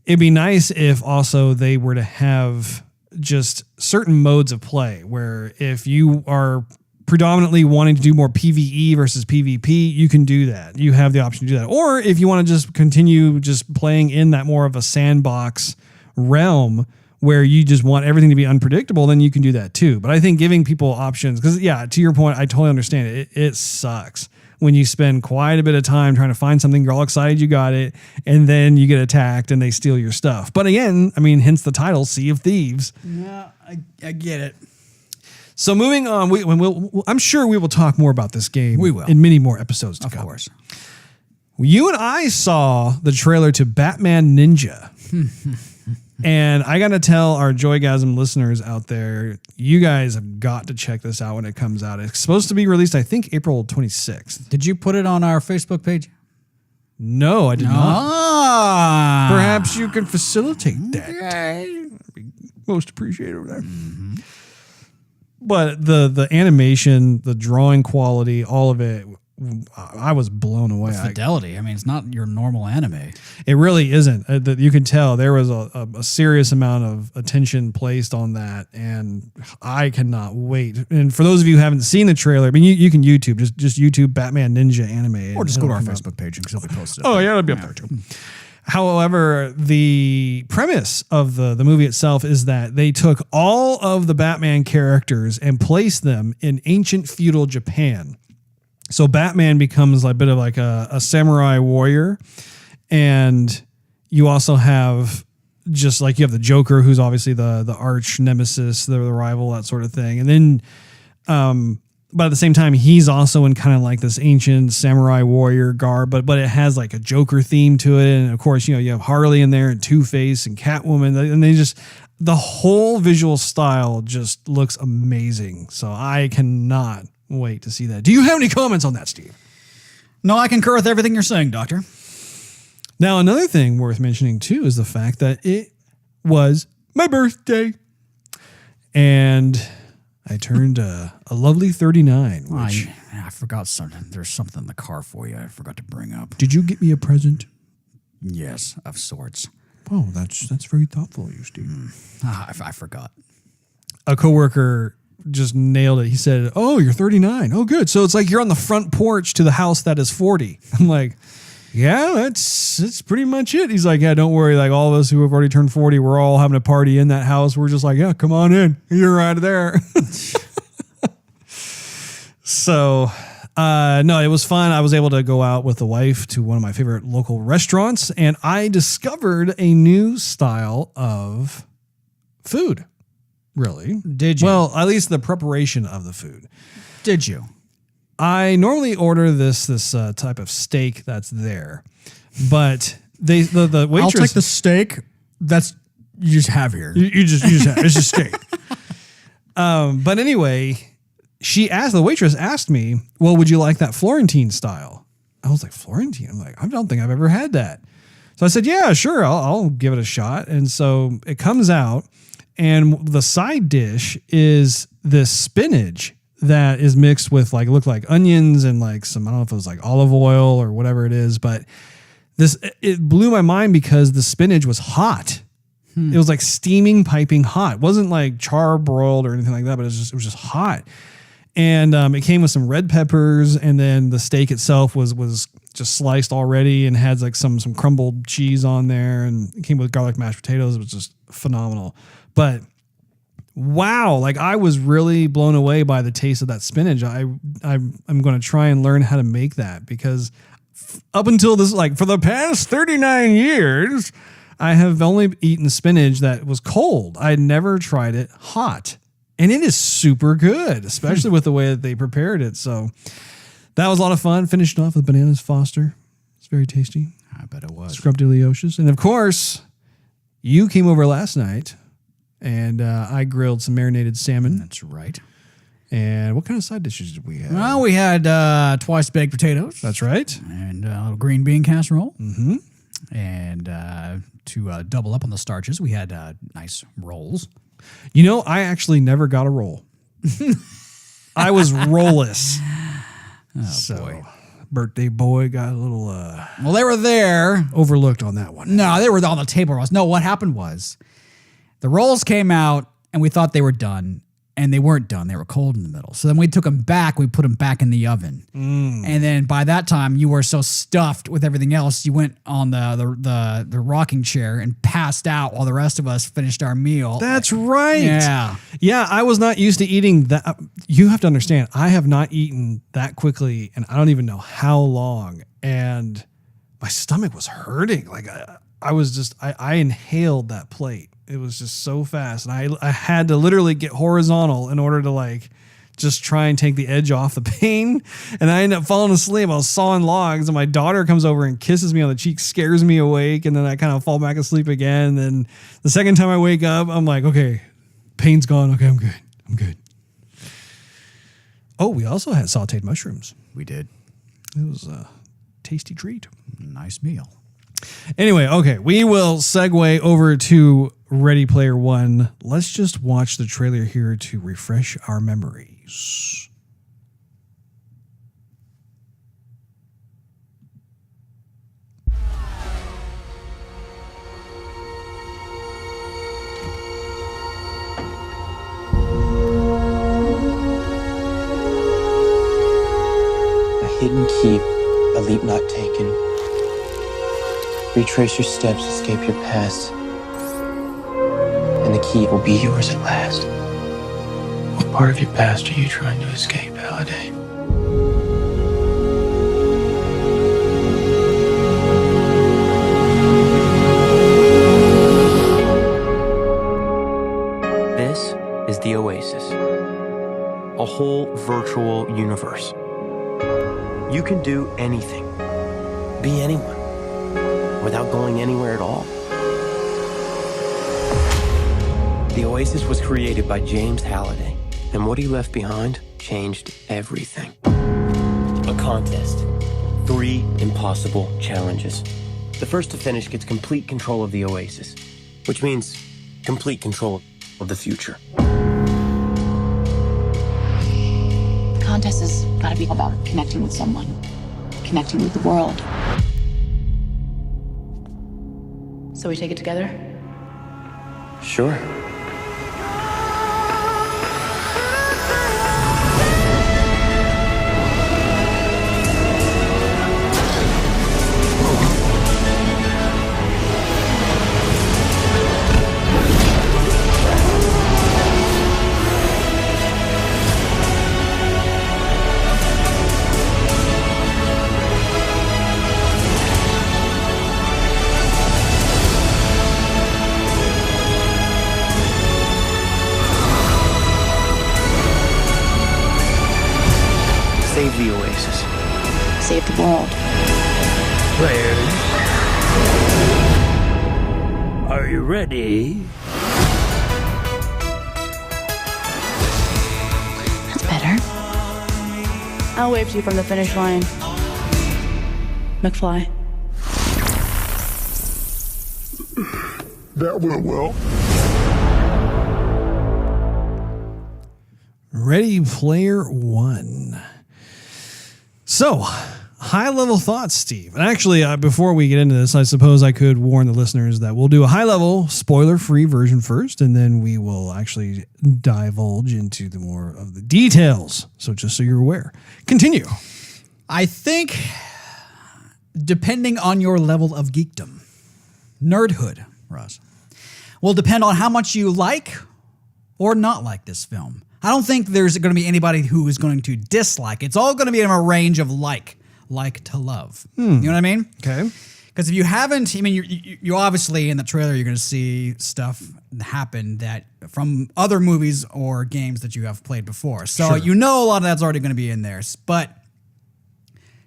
It'd be nice if also they were to have just certain modes of play where if you are predominantly wanting to do more PvE versus PvP, you can do that. You have the option to do that. Or if you want to just continue just playing in that more of a sandbox realm where you just want everything to be unpredictable, then you can do that too. But I think giving people options, because to your point, I totally understand it. It sucks when you spend quite a bit of time trying to find something, you're all excited you got it, and then you get attacked and they steal your stuff. But again, I mean, hence the title, Sea of Thieves. Yeah, I get it. So moving on, I'm sure we will talk more about this game. We will. In many more episodes to come. Of course. You and I saw the trailer to Batman Ninja. And I got to tell our Joygasm listeners out there, you guys have got to check this out when it comes out. It's supposed to be released, I think, April 26th. Did you put it on our Facebook page? No, I did not. Perhaps you can facilitate that. That'd be most appreciated over there. Mm-hmm. But the animation, the drawing quality, all of it, I was blown away. The fidelity. I mean, it's not your normal anime. It really isn't. You can tell there was a serious amount of attention placed on that, and I cannot wait. And for those of you who haven't seen the trailer, I mean, you can YouTube, just YouTube Batman Ninja anime. Or just go to our Facebook page and it'll be posted. Oh, yeah, it'll be up there too. However, the premise of the movie itself is that they took all of the Batman characters and placed them in ancient feudal Japan. So Batman becomes a bit of like a samurai warrior. And you also have just like you have the Joker, who's obviously the arch nemesis, the rival, that sort of thing. And then, but at the same time, he's also in kind of like this ancient samurai warrior garb, but it has like a Joker theme to it. And of course, you have Harley in there and Two-Face and Catwoman. And the whole visual style just looks amazing. So I cannot wait to see that. Do you have any comments on that, Steve? No, I concur with everything you're saying, Doctor. Now, another thing worth mentioning too is the fact that it was my birthday. And I turned a lovely 39. Which I forgot something. There's something in the car for you I forgot to bring up. Did you get me a present? Yes, of sorts. Oh, that's very thoughtful of you, Steve. I forgot. A coworker just nailed it. He said, "Oh, you're 39. Oh, good. So it's like you're on the front porch to the house that is 40." I'm like, "Yeah, that's pretty much it." He's like, "Yeah, don't worry. Like all of us who have already turned 40, we're all having a party in that house. We're just like, yeah, come on in. You're right there." So, no, it was fun. I was able to go out with the wife to one of my favorite local restaurants, and I discovered a new style of food. Really? Did you? Well, at least the preparation of the food. Did you? I normally order this type of steak that's there, but the waitress. I'll take the steak that's you just have here. You just have it's just steak. But anyway, the waitress asked me, "Well, would you like that Florentine style?" I was like, "Florentine?" I'm like, "I don't think I've ever had that." So I said, "Yeah, sure, I'll give it a shot." And so it comes out, and the side dish is this spinach that is mixed with look like onions and like some, I don't know if it was like olive oil or whatever it is, but it blew my mind because the spinach was hot. It was like steaming, piping hot. It wasn't like char broiled or anything like that, but it was just hot. And it came with some red peppers, and then the steak itself was just sliced already and had like some crumbled cheese on there, and it came with garlic mashed potatoes. It was just phenomenal. But wow, like I was really blown away by the taste of that spinach. I'm going to try and learn how to make that, because up until this, like for the past 39 years, I have only eaten spinach that was cold. I had never tried it hot, and it is super good, especially with the way that they prepared it. So that was a lot of fun. Finished off with bananas Foster. It's very tasty. I bet it was. Scrumptious. And of course, you came over last night, and I grilled some marinated salmon. That's right. And what kind of side dishes did we have? Well, we had twice baked potatoes. That's right. And a little green bean casserole. Mm-hmm. And to double up on the starches, we had nice rolls. You know, I actually never got a roll. I was rollless. Oh, boy. Birthday boy got a little Well, they were there. overlooked on that one. No, they were on the table, Russ. No, what happened was the rolls came out, and we thought they were done, and they weren't done. They were cold in the middle. So then we took them back. We put them back in the oven. And then by that time, you were so stuffed with everything else, you went on the rocking chair and passed out while the rest of us finished our meal. That's right. Yeah. Yeah, I was not used to eating that. You have to understand, I have not eaten that quickly, and I don't even know how long. And my stomach was hurting. Like I inhaled that plate. It was just so fast. And I had to literally get horizontal in order to like just try and take the edge off the pain. And I ended up falling asleep. I was sawing logs, and my daughter comes over and kisses me on the cheek, scares me awake. And then I kind of fall back asleep again. And then the second time I wake up, I'm like, okay, pain's gone. Okay, I'm good. Oh, we also had sauteed mushrooms. We did. It was a tasty treat. Nice meal. Anyway, okay, we will segue over to Ready Player One. Let's just watch the trailer here to refresh our memories. A hidden keep, a leap not taken. Retrace your steps, escape your past, and the key will be yours at last. What part of your past are you trying to escape, Halliday? This is the Oasis, a whole virtual universe. You can do anything, be anyone, without going anywhere at all. The Oasis was created by James Halliday, and what he left behind changed everything. A contest. 3 impossible challenges. The first to finish gets complete control of the Oasis, which means complete control of the future. The contest has got to be about connecting with someone, connecting with the world. So we take it together? Sure. Save the Oasis. Save the world. Players, are you ready? That's better. I'll wave to you from the finish line. McFly. That went well. Ready Player One. So, high-level thoughts, Steve. And actually, before we get into this, I suppose I could warn the listeners that we'll do a high-level, spoiler-free version first, and then we will actually divulge into the more of the details. So just so you're aware. Continue. I think depending on your level of geekdom, nerdhood, Russ, will depend on how much you like or not like this film. I don't think there's going to be anybody who is going to dislike. It's all going to be in a range of like to love. You know what I mean? Okay. Because if you haven't, I mean, you obviously in the trailer you're going to see stuff happen that from other movies or games that you have played before. So you know a lot of that's already going to be in there. But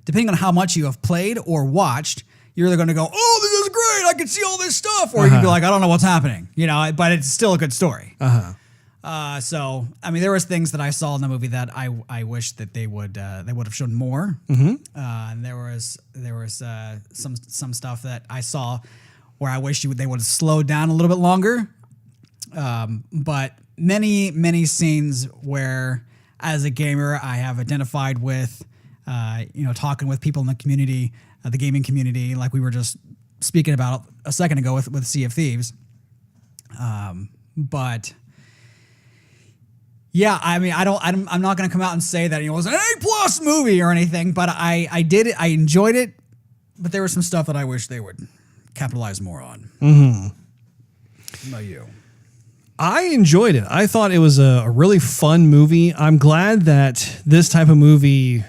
depending on how much you have played or watched, you're either going to go, "Oh, this is great! I can see all this stuff," or you can be like, "I don't know what's happening," you know. But it's still a good story. So I mean, there was things that I saw in the movie that I wish that they would have shown more. And there was some stuff that I saw where I wish they would have slowed down a little bit longer. But many scenes where, as a gamer, I have identified with, talking with people in the community, the gaming community, like we were just speaking about a second ago with Sea of Thieves. But yeah, I mean, I'm not going to come out and say that it was an A+ movie or anything, but I did it. I enjoyed it, but there was some stuff that I wish they would capitalize more on. What about you? I enjoyed it. I thought it was a really fun movie. I'm glad that this type of movie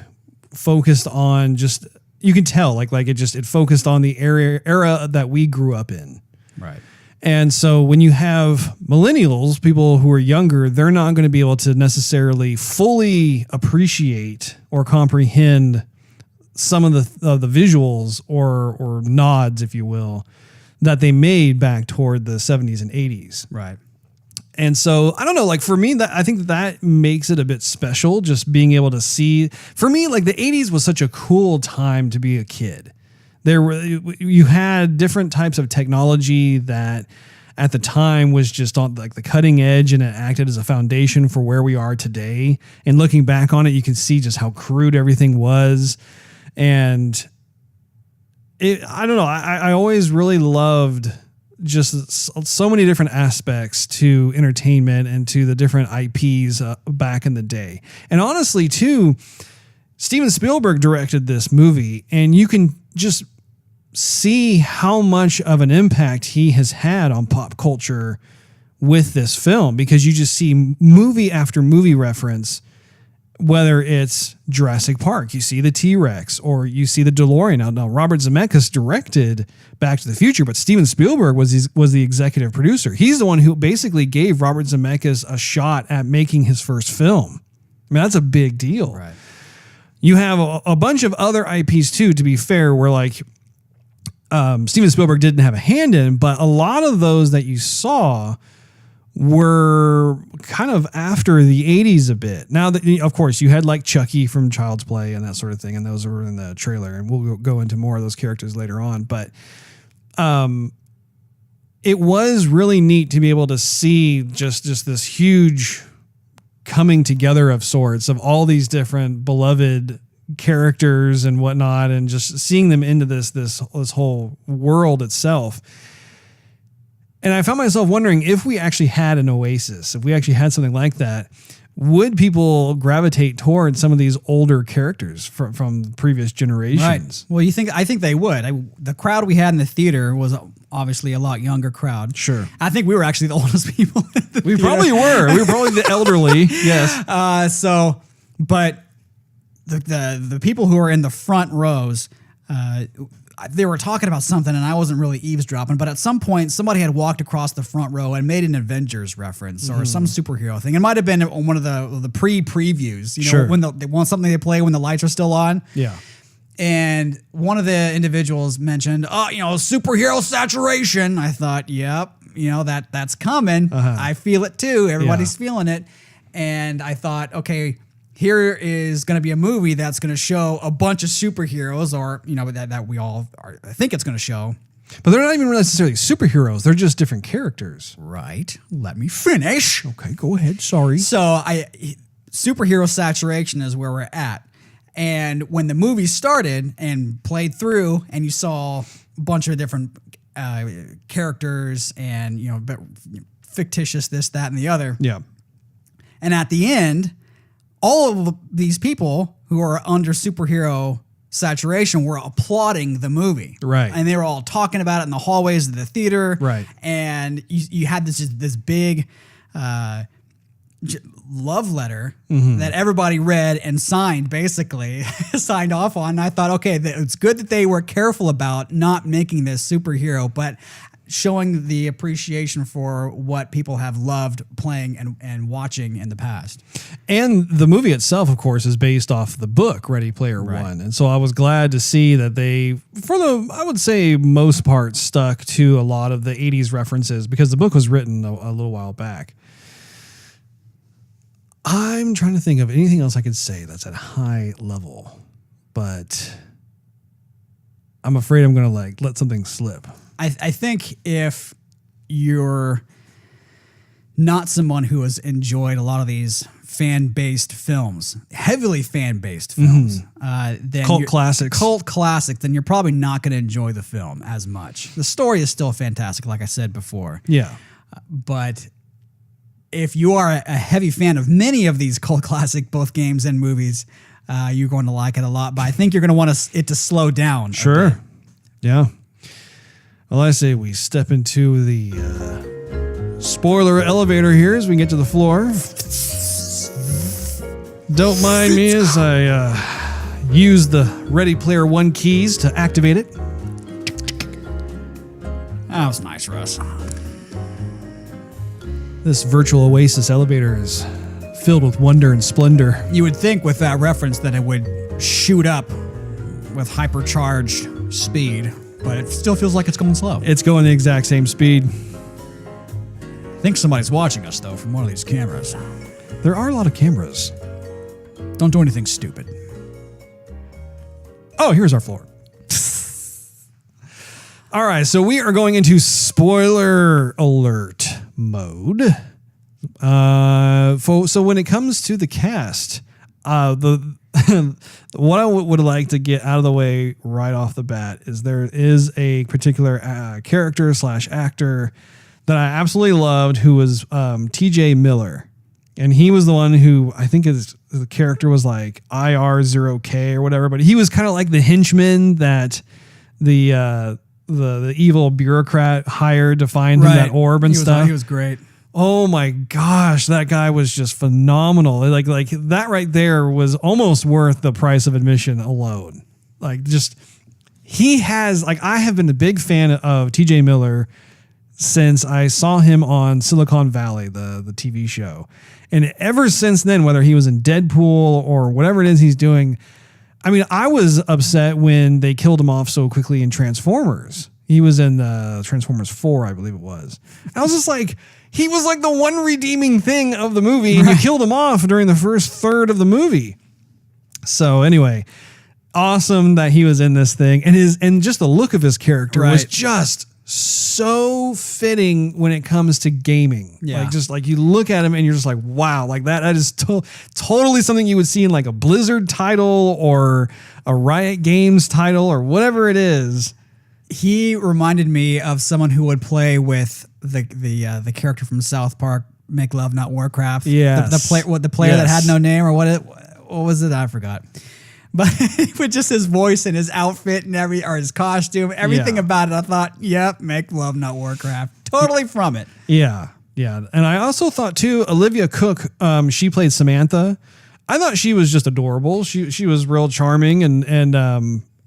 focused on just, you can tell, like it focused on the era that we grew up in. Right. And so when you have millennials, people who are younger, they're not going to be able to necessarily fully appreciate or comprehend some of the visuals or nods, if you will, that they made back toward the 70s and 80s. Right. And so I don't know, like for me, I think that makes it a bit special, just being able to see. For me, like the 80s was such a cool time to be a kid. You had different types of technology that at the time was just on like the cutting edge, and it acted as a foundation for where we are today. And looking back on it, you can see just how crude everything was. And I don't know, I always really loved just so many different aspects to entertainment and to the different IPs back in the day. And honestly, too, Steven Spielberg directed this movie, and you can just see how much of an impact he has had on pop culture with this film, because you just see movie after movie reference, whether it's Jurassic Park, you see the T-Rex, or you see the DeLorean. Now Robert Zemeckis directed Back to the Future, but Steven Spielberg was the executive producer. He's the one who basically gave Robert Zemeckis a shot at making his first film. I mean, that's a big deal. Right. You have a bunch of other IPs too, to be fair, where like Steven Spielberg didn't have a hand in, but a lot of those that you saw were kind of after the 80s a bit. Now, of course, you had like Chucky from Child's Play and that sort of thing, and those were in the trailer, and we'll go into more of those characters later on. But it was really neat to be able to see just this huge coming together of sorts of all these different beloved characters and whatnot, and just seeing them into this whole world itself. And I found myself wondering, if we actually had an Oasis, if we actually had something like that, would people gravitate towards some of these older characters from previous generations? Right. Well, I think they would. The crowd we had in the theater was obviously a lot younger crowd. Sure. I think we were actually the oldest people in the We theater. probably were. We were probably the elderly. Yes. But the people who are in the front rows, they were talking about something, and I wasn't really eavesdropping, but at some point somebody had walked across the front row and made an Avengers reference or some superhero thing. It might have been one of the previews, Sure. when they want something they play when the lights are still on. Yeah. And one of the individuals mentioned, superhero saturation. I thought, yep, that's coming. I feel it too. Everybody's feeling it. And I thought, okay, here is going to be a movie that's going to show a bunch of superheroes, or, that we all I think it's going to show. But they're not even necessarily superheroes. They're just different characters. Right. Let me finish. Okay, go ahead. Sorry. So superhero saturation is where we're at. And when the movie started and played through, and you saw a bunch of different characters and, fictitious this, that, and the other. Yeah. And at the end, all of these people who are under superhero saturation were applauding the movie. Right. And they were all talking about it in the hallways of the theater. Right. And you had this big love letter that everybody read and signed, basically, signed off on. And I thought, okay, it's good that they were careful about not making this superhero, but showing the appreciation for what people have loved playing and watching in the past. And the movie itself, of course, is based off the book Ready Player One. And so I was glad to see that they, for the, I would say most part, stuck to a lot of the 80s references because the book was written a little while back. I'm trying to think of anything else I could say that's at high level, but I'm afraid I'm going to let something slip. I think if you're not someone who has enjoyed a lot of these fan-based films, heavily fan-based films, then Cult classics, then you're probably not going to enjoy the film as much. The story is still fantastic, like I said before. Yeah. But if you are a heavy fan of many of these cult classic, both games and movies, you're going to like it a lot. But I think you're going to want it to slow down. Sure. Yeah. Well, I say we step into the spoiler elevator here as we get to the floor. Don't mind me as I use the Ready Player One keys to activate it. That was nice, Russ. This virtual oasis elevator is filled with wonder and splendor. You would think with that reference that it would shoot up with hypercharged speed, but it still feels like it's going slow. It's going the exact same speed. I think somebody's watching us, though, from one of these cameras. There are a lot of cameras. Don't do anything stupid. Oh, here's our floor. All right, so we are going into spoiler alert mode. So when it comes to the cast, what I would like to get out of the way right off the bat is there is a particular character / actor that I absolutely loved who was TJ Miller. And he was the one who I think the character was like IR0K or whatever, but he was kind of like the henchman that the evil bureaucrat hired to find him that orb and stuff. He was great. Oh my gosh, that guy was just phenomenal. Like that right there was almost worth the price of admission alone. He has I have been a big fan of TJ Miller since I saw him on Silicon Valley, the TV show. And ever since then, whether he was in Deadpool or whatever it is he's doing, I mean, I was upset when they killed him off so quickly in Transformers. He was in Transformers 4, I believe it was. I was just like, he was like the one redeeming thing of the movie, and you killed him off during the first third of the movie. So anyway, awesome that he was in this thing, and just the look of his character was just so fitting when it comes to gaming. Yeah. Like you look at him and you're just like, wow, like that is totally something you would see in like a Blizzard title or a Riot Games title or whatever it is. He reminded me of someone who would play with the character from South Park, Make Love Not Warcraft. Yeah, the player that had no name, or what was it? I forgot. But with just his voice and his outfit and or his costume, everything about it, I thought, yep, Make Love Not Warcraft. Totally from it. Yeah, yeah. And I also thought too, Olivia Cook, she played Samantha. I thought she was just adorable. She was real charming, and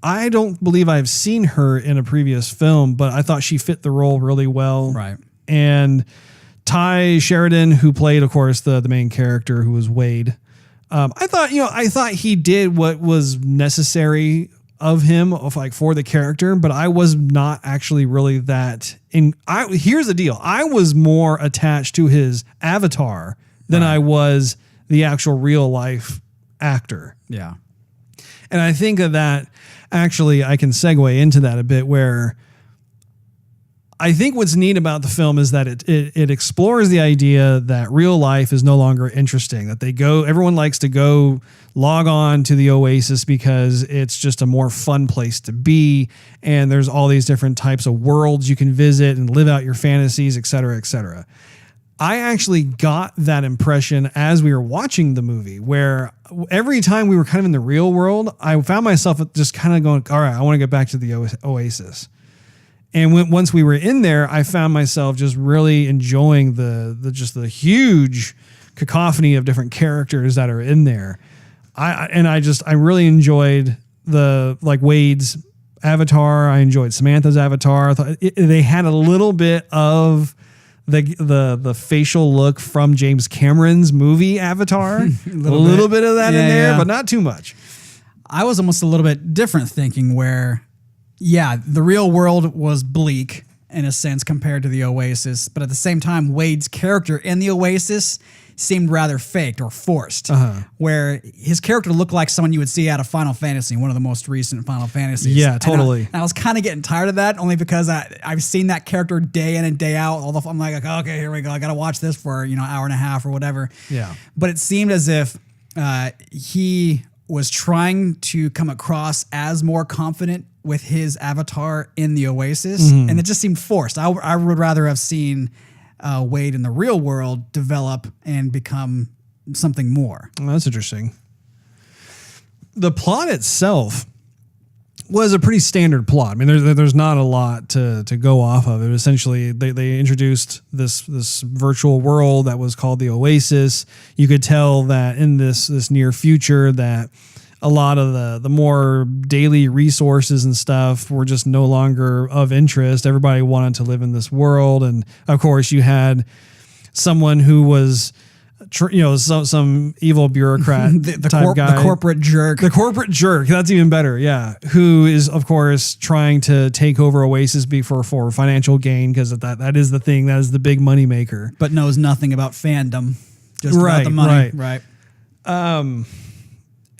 I don't believe I've seen her in a previous film, but I thought she fit the role really well. Right. And Ty Sheridan, who played, of course, the main character, who was Wade. I thought he did what was necessary of him, for the character, but I was not actually really that. Here's the deal: I was more attached to his avatar than I was the actual real life actor. Yeah, and I think that actually I can segue into that a bit, where I think what's neat about the film is that it explores the idea that real life is no longer interesting, that everyone likes to go log on to the Oasis because it's just a more fun place to be. And there's all these different types of worlds you can visit and live out your fantasies, et cetera, et cetera. I actually got that impression as we were watching the movie, where every time we were kind of in the real world, I found myself just kind of going, all right, I want to get back to the Oasis. And once we were in there, I found myself just really enjoying the huge cacophony of different characters that are in there. I really enjoyed Wade's avatar. I enjoyed Samantha's avatar. I thought they had a little bit of the facial look from James Cameron's movie Avatar. a little bit of that in there, but not too much. I was almost a little bit different thinking where, the real world was bleak in a sense compared to the Oasis, but at the same time, Wade's character in the Oasis seemed rather faked or forced, where his character looked like someone you would see out of Final Fantasy, one of the most recent Final Fantasies. Yeah, totally. And I was kind of getting tired of that, only because I've seen that character day in and day out. I'm like, okay, here we go. I got to watch this for hour and a half or whatever. Yeah. But it seemed as if he was trying to come across as more confident with his avatar in the Oasis, and it just seemed forced. I would rather have seen Wade in the real world develop and become something more. Well, that's interesting. The plot itself was a pretty standard plot. I mean, there's not a lot to go off of. It essentially they introduced this virtual world that was called the Oasis. You could tell that in this near future that a lot of the more daily resources and stuff were just no longer of interest. Everybody wanted to live in this world. And of course you had someone who was, some evil bureaucrat type guy. The corporate jerk. The corporate jerk. That's even better. Yeah. Who is of course trying to take over Oasis for financial gain. Cause that is the thing. That is the big money maker. But knows nothing about fandom. Just about the money. Right.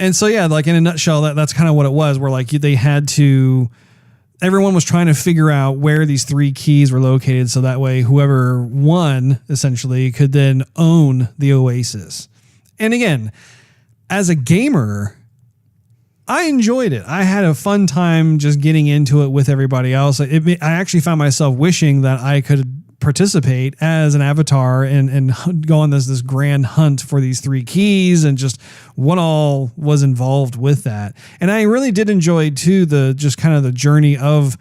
And so, in a nutshell, that's kind of what it was, where everyone was trying to figure out where these 3 keys were located. So that way, whoever won essentially could then own the Oasis. And again, as a gamer, I enjoyed it. I had a fun time just getting into it with everybody else. I actually found myself wishing that I could participate as an avatar and go on this grand hunt for these 3 keys and just what all was involved with that. And I really did enjoy too the journey of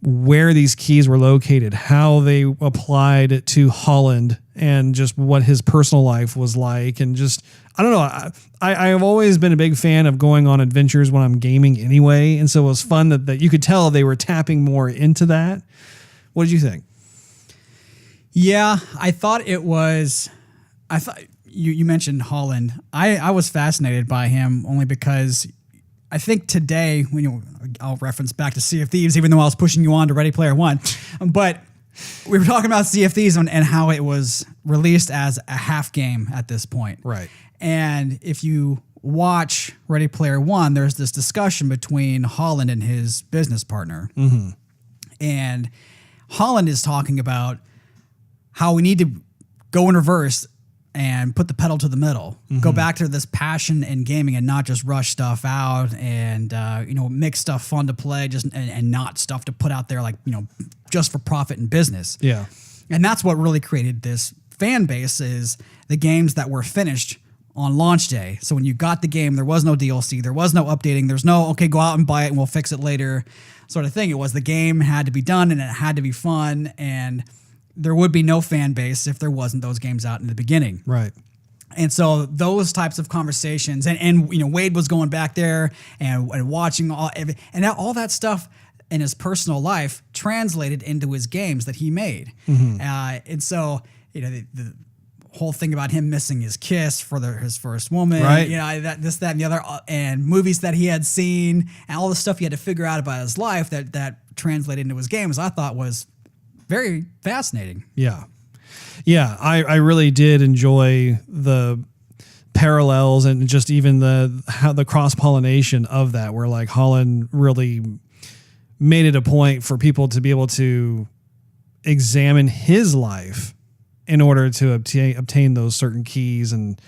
where these keys were located, how they applied to Holland, and just what his personal life was like. And just, I don't know. I have always been a big fan of going on adventures when I'm gaming anyway. And so it was fun that you could tell they were tapping more into that. What did you think? Yeah, I thought you mentioned Holland. I was fascinated by him only because I think today, I'll reference back to Sea of Thieves, even though I was pushing you on to Ready Player One, but we were talking about Sea of Thieves and how it was released as a half game at this point. Right. And if you watch Ready Player One, there's this discussion between Holland and his business partner. Mm-hmm. And Holland is talking about how we need to go in reverse and put the pedal to the metal, go back to this passion in gaming and not just rush stuff out and, make stuff fun to play and not stuff to put out there just for profit and business. Yeah. And that's what really created this fan base is the games that were finished on launch day. So when you got the game, there was no DLC, there was no updating, there's no, okay, go out and buy it and we'll fix it later sort of thing. It was the game had to be done and it had to be fun, and there would be no fan base if there wasn't those games out in the beginning. Right. And so those types of conversations and Wade was going back there and watching all that stuff in his personal life translated into his games that he made. Mm-hmm. And so, the whole thing about him missing his kiss for his first woman, right? That and the other, and movies that he had seen and all the stuff he had to figure out about his life that translated into his games, I thought was very fascinating. Yeah. Yeah. I really did enjoy the parallels and just even how the cross-pollination of that, where Holland really made it a point for people to be able to examine his life in order to obtain those certain keys. And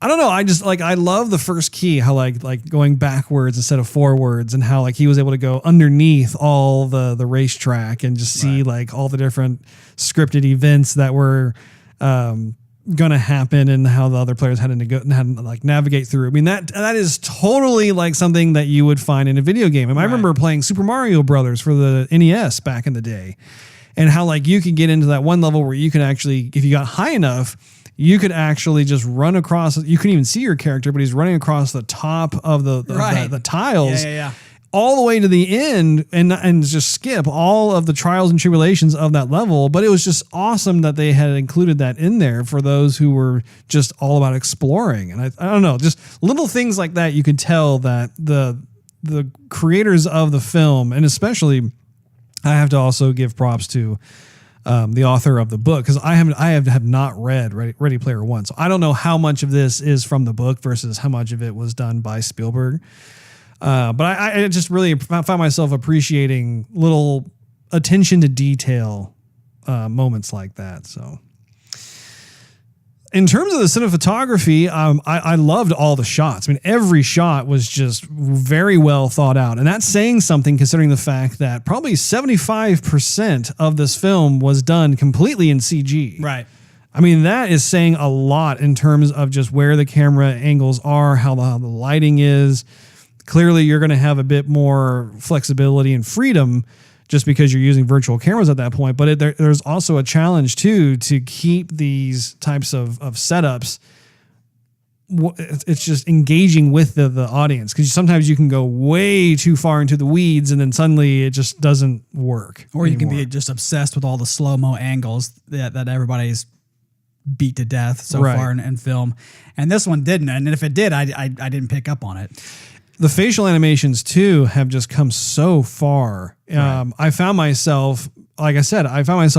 I don't know. I just I love the first key, how going backwards instead of forwards, and how he was able to go underneath all the racetrack and just see all the different scripted events that were going to happen and how the other players had to go and had to like navigate through. I mean, that is totally like something that you would find in a video game. And I remember playing Super Mario Brothers for the NES back in the day, and how like you could get into that one level where you could actually, if you got high enough, you could actually just run across. You couldn't even see your character, but he's running across the top of the tiles. All the way to the end and just skip all of the trials and tribulations of that level. But it was just awesome that they had included that in there for those who were just all about exploring. And I don't know, just little things like that. You could tell that the creators of the film, and especially I have to also give props to the author of the book, because I have not read Ready Player One. So I don't know how much of this is from the book versus how much of it was done by Spielberg. But I just really found myself appreciating little attention to detail moments like that. So, in terms of the cinematography, I loved all the shots. I mean, every shot was just very well thought out. And that's saying something, considering the fact that probably 75% of this film was done completely in CG. Right. I mean, that is saying a lot in terms of just where the camera angles are, how the lighting is. Clearly, you're going to have a bit more flexibility and freedom just because you're using virtual cameras at that point. But there's also a challenge, too, to keep these types of setups. It's just engaging with the audience, because sometimes you can go way too far into the weeds and then suddenly it just doesn't work. Or you anymore. can be just obsessed with all the slow-mo angles that everybody's beat to death so far in film. And this one didn't. And if it did, I didn't pick up on it. The facial animations, too, have just come so far. I found myself, like I said,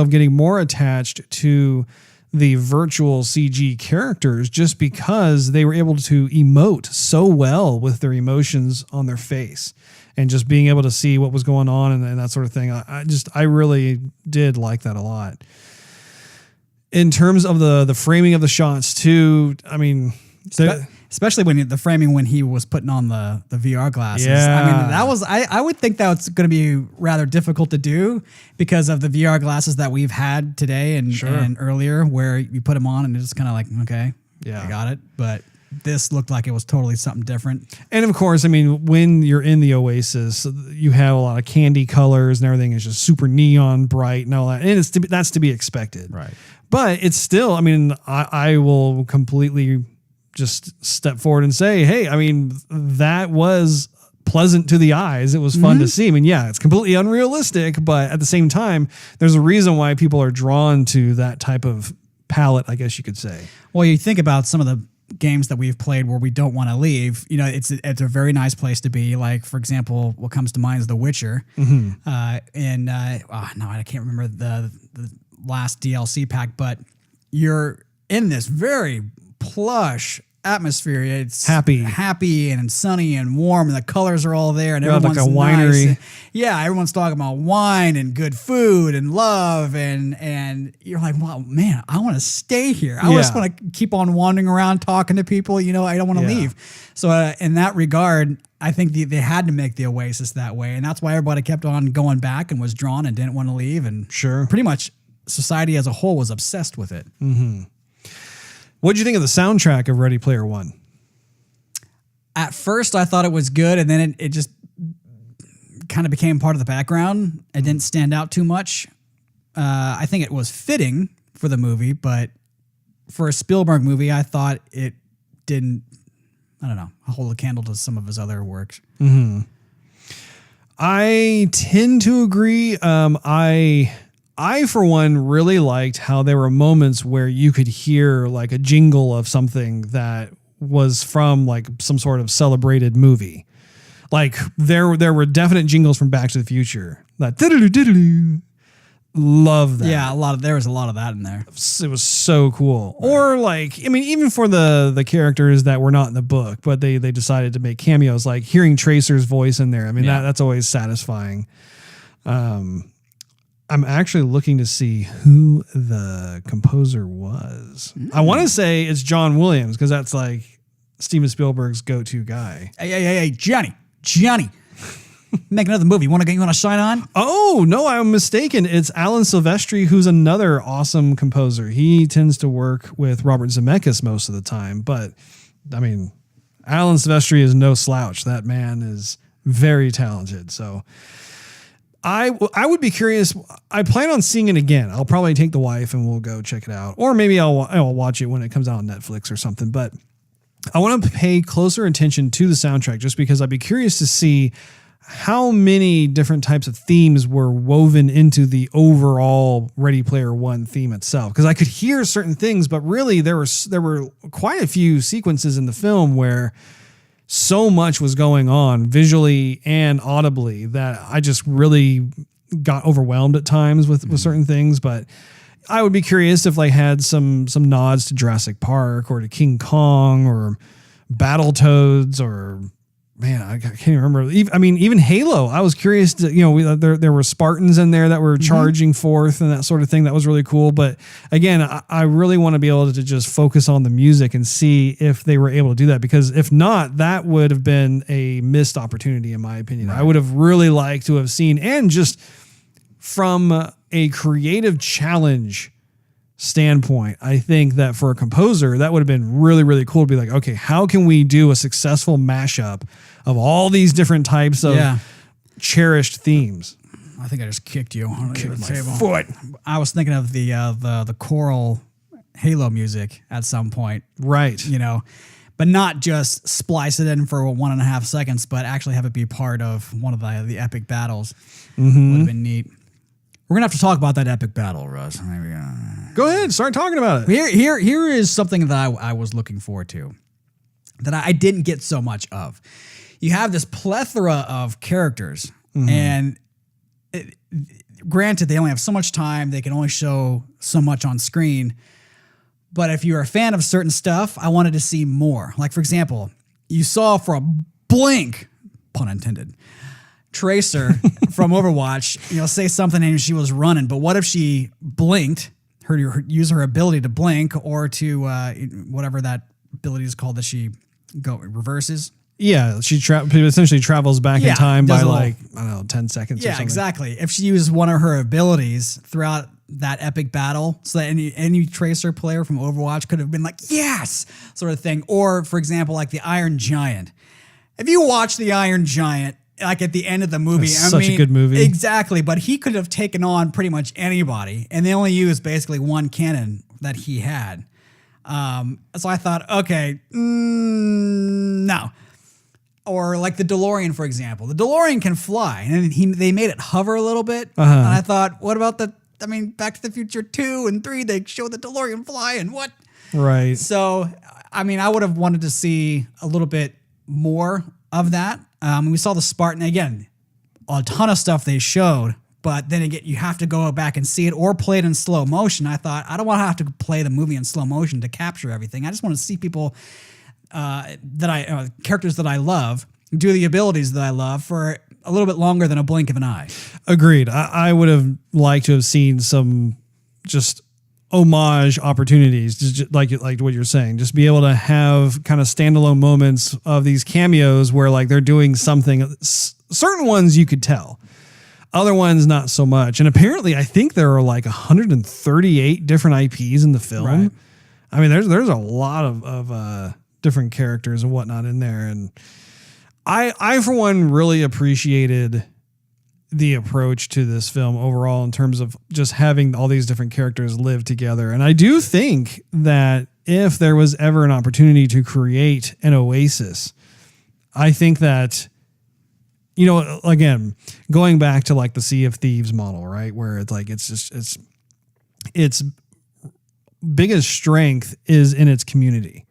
getting more attached to the virtual CG characters just because they were able to emote so well with their emotions on their face and just being able to see what was going on and that sort of thing. I really did like that a lot. In terms of the framing of the shots, too, I mean... Especially when the framing when he was putting on the VR glasses. Yeah. I mean, that was I would think that was going to be rather difficult to do because of the VR glasses that we've had today and earlier, where you put them on and it's just kind of like, okay, I got it. But this looked like it was totally something different. And of course, I mean, when you're in the Oasis, you have a lot of candy colors and everything is just super neon bright and all that. And that's to be expected. Right. But it's still, I mean, I will completely just step forward and say, hey, I mean, that was pleasant to the eyes. It was fun to see. I mean, yeah, it's completely unrealistic, but at the same time, there's a reason why people are drawn to that type of palette, I guess you could say. Well, you think about some of the games that we've played where we don't want to leave, you know, it's a very nice place to be. Like, for example, what comes to mind is The Witcher. I can't remember the last DLC pack, but you're in this very plush atmosphere. It's happy and sunny and warm, and the colors are all there, and everyone's like a winery. Nice. Yeah, everyone's talking about wine and good food and love, and you're like, wow, man, I want to stay here. I just want to keep on wandering around talking to people. You know, I don't want to leave. So in that regard, I think they had to make the Oasis that way, and that's why everybody kept on going back and was drawn and didn't want to leave. And pretty much society as a whole was obsessed with it. Mm-hmm. What did you think of the soundtrack of Ready Player One? At first, I thought it was good, and then it just kind of became part of the background. It didn't stand out too much. I think it was fitting for the movie, but for a Spielberg movie, I thought it didn't, I don't know, hold a candle to some of his other works. Mm-hmm. I tend to agree. I, for one, really liked how there were moments where you could hear like a jingle of something that was from like some sort of celebrated movie. Like there were definite jingles from Back to the Future. That diddle-doo. Love that. Yeah, there was a lot of that in there. It was so cool. Right. Or like, I mean, even for the characters that were not in the book, but they decided to make cameos, like hearing Tracer's voice in there. I mean, that's always satisfying. I'm actually looking to see who the composer was. I want to say it's John Williams, because that's like Steven Spielberg's go-to guy. Hey, Johnny. Make another movie. You want to shine on? Oh, no, I'm mistaken. It's Alan Silvestri, who's another awesome composer. He tends to work with Robert Zemeckis most of the time, but I mean, Alan Silvestri is no slouch. That man is very talented. So I would be curious. I plan on seeing it again. I'll probably take the wife and we'll go check it out. Or maybe I'll watch it when it comes out on Netflix or something. But I want to pay closer attention to the soundtrack just because I'd be curious to see how many different types of themes were woven into the overall Ready Player One theme itself. Because I could hear certain things, but really there were quite a few sequences in the film where so much was going on visually and audibly that I just really got overwhelmed at times with certain things. But I would be curious if they had some nods to Jurassic Park or to King Kong or Battletoads or, man, I can't even remember. Even Halo. I was curious to, there were Spartans in there that were charging forth and that sort of thing. That was really cool. But again, I really want to be able to just focus on the music and see if they were able to do that, because if not, that would have been a missed opportunity in my opinion. Right. I would have really liked to have seen, and just from a creative challenge standpoint, I think that for a composer, that would have been really, really cool to be like, okay, how can we do a successful mashup of all these different types of cherished themes? I think I just kicked you on the my table. foot. I was thinking of the choral Halo music at some point. Right. But not just splice it in for 1.5 seconds, but actually have it be part of one of the epic battles. Would have been neat. We're gonna have to talk about that epic battle, Russ. Maybe, go ahead, start talking about it. Here is something that I was looking forward to, that I didn't get so much of. You have this plethora of characters, and granted, they only have so much time. They can only show so much on screen. But if you're a fan of certain stuff, I wanted to see more. Like, for example, you saw for a blink, pun intended, Tracer from Overwatch, say something and she was running, but what if she blinked, use her ability to blink, or to whatever that ability is called that she reverses? Yeah, she essentially travels back in time by 10 seconds or something. Yeah, exactly. If she used one of her abilities throughout that epic battle, so that any Tracer player from Overwatch could have been like, yes, sort of thing. Or, for example, like the Iron Giant. If you watch the Iron Giant, like at the end of the movie, such a good movie. Exactly, but he could have taken on pretty much anybody, and they only used basically one cannon that he had. So I thought, okay, no. Or like the DeLorean, for example. The DeLorean can fly, and they made it hover a little bit. And I thought, what about Back to the Future 2 and 3, they show the DeLorean fly, and what? Right. So, I would have wanted to see a little bit more of that. We saw the Spartan, again, a ton of stuff they showed, but then again, you have to go back and see it or play it in slow motion. I thought, I don't want to have to play the movie in slow motion to capture everything. I just want to see people characters that I love do the abilities that I love for a little bit longer than a blink of an eye. Agreed. I would have liked to have seen some just homage opportunities, just like what you're saying, just be able to have kind of standalone moments of these cameos where like they're doing something. Certain ones you could tell, other ones not so much. And apparently, I think there are like 138 different IPs in the film. Right. There's a lot of different characters and whatnot in there, and I for one really appreciated the approach to this film overall in terms of just having all these different characters live together. And I do think that if there was ever an opportunity to create an oasis, I think that, again, going back to like the Sea of Thieves model, right? Where it's like, its biggest strength is in its community.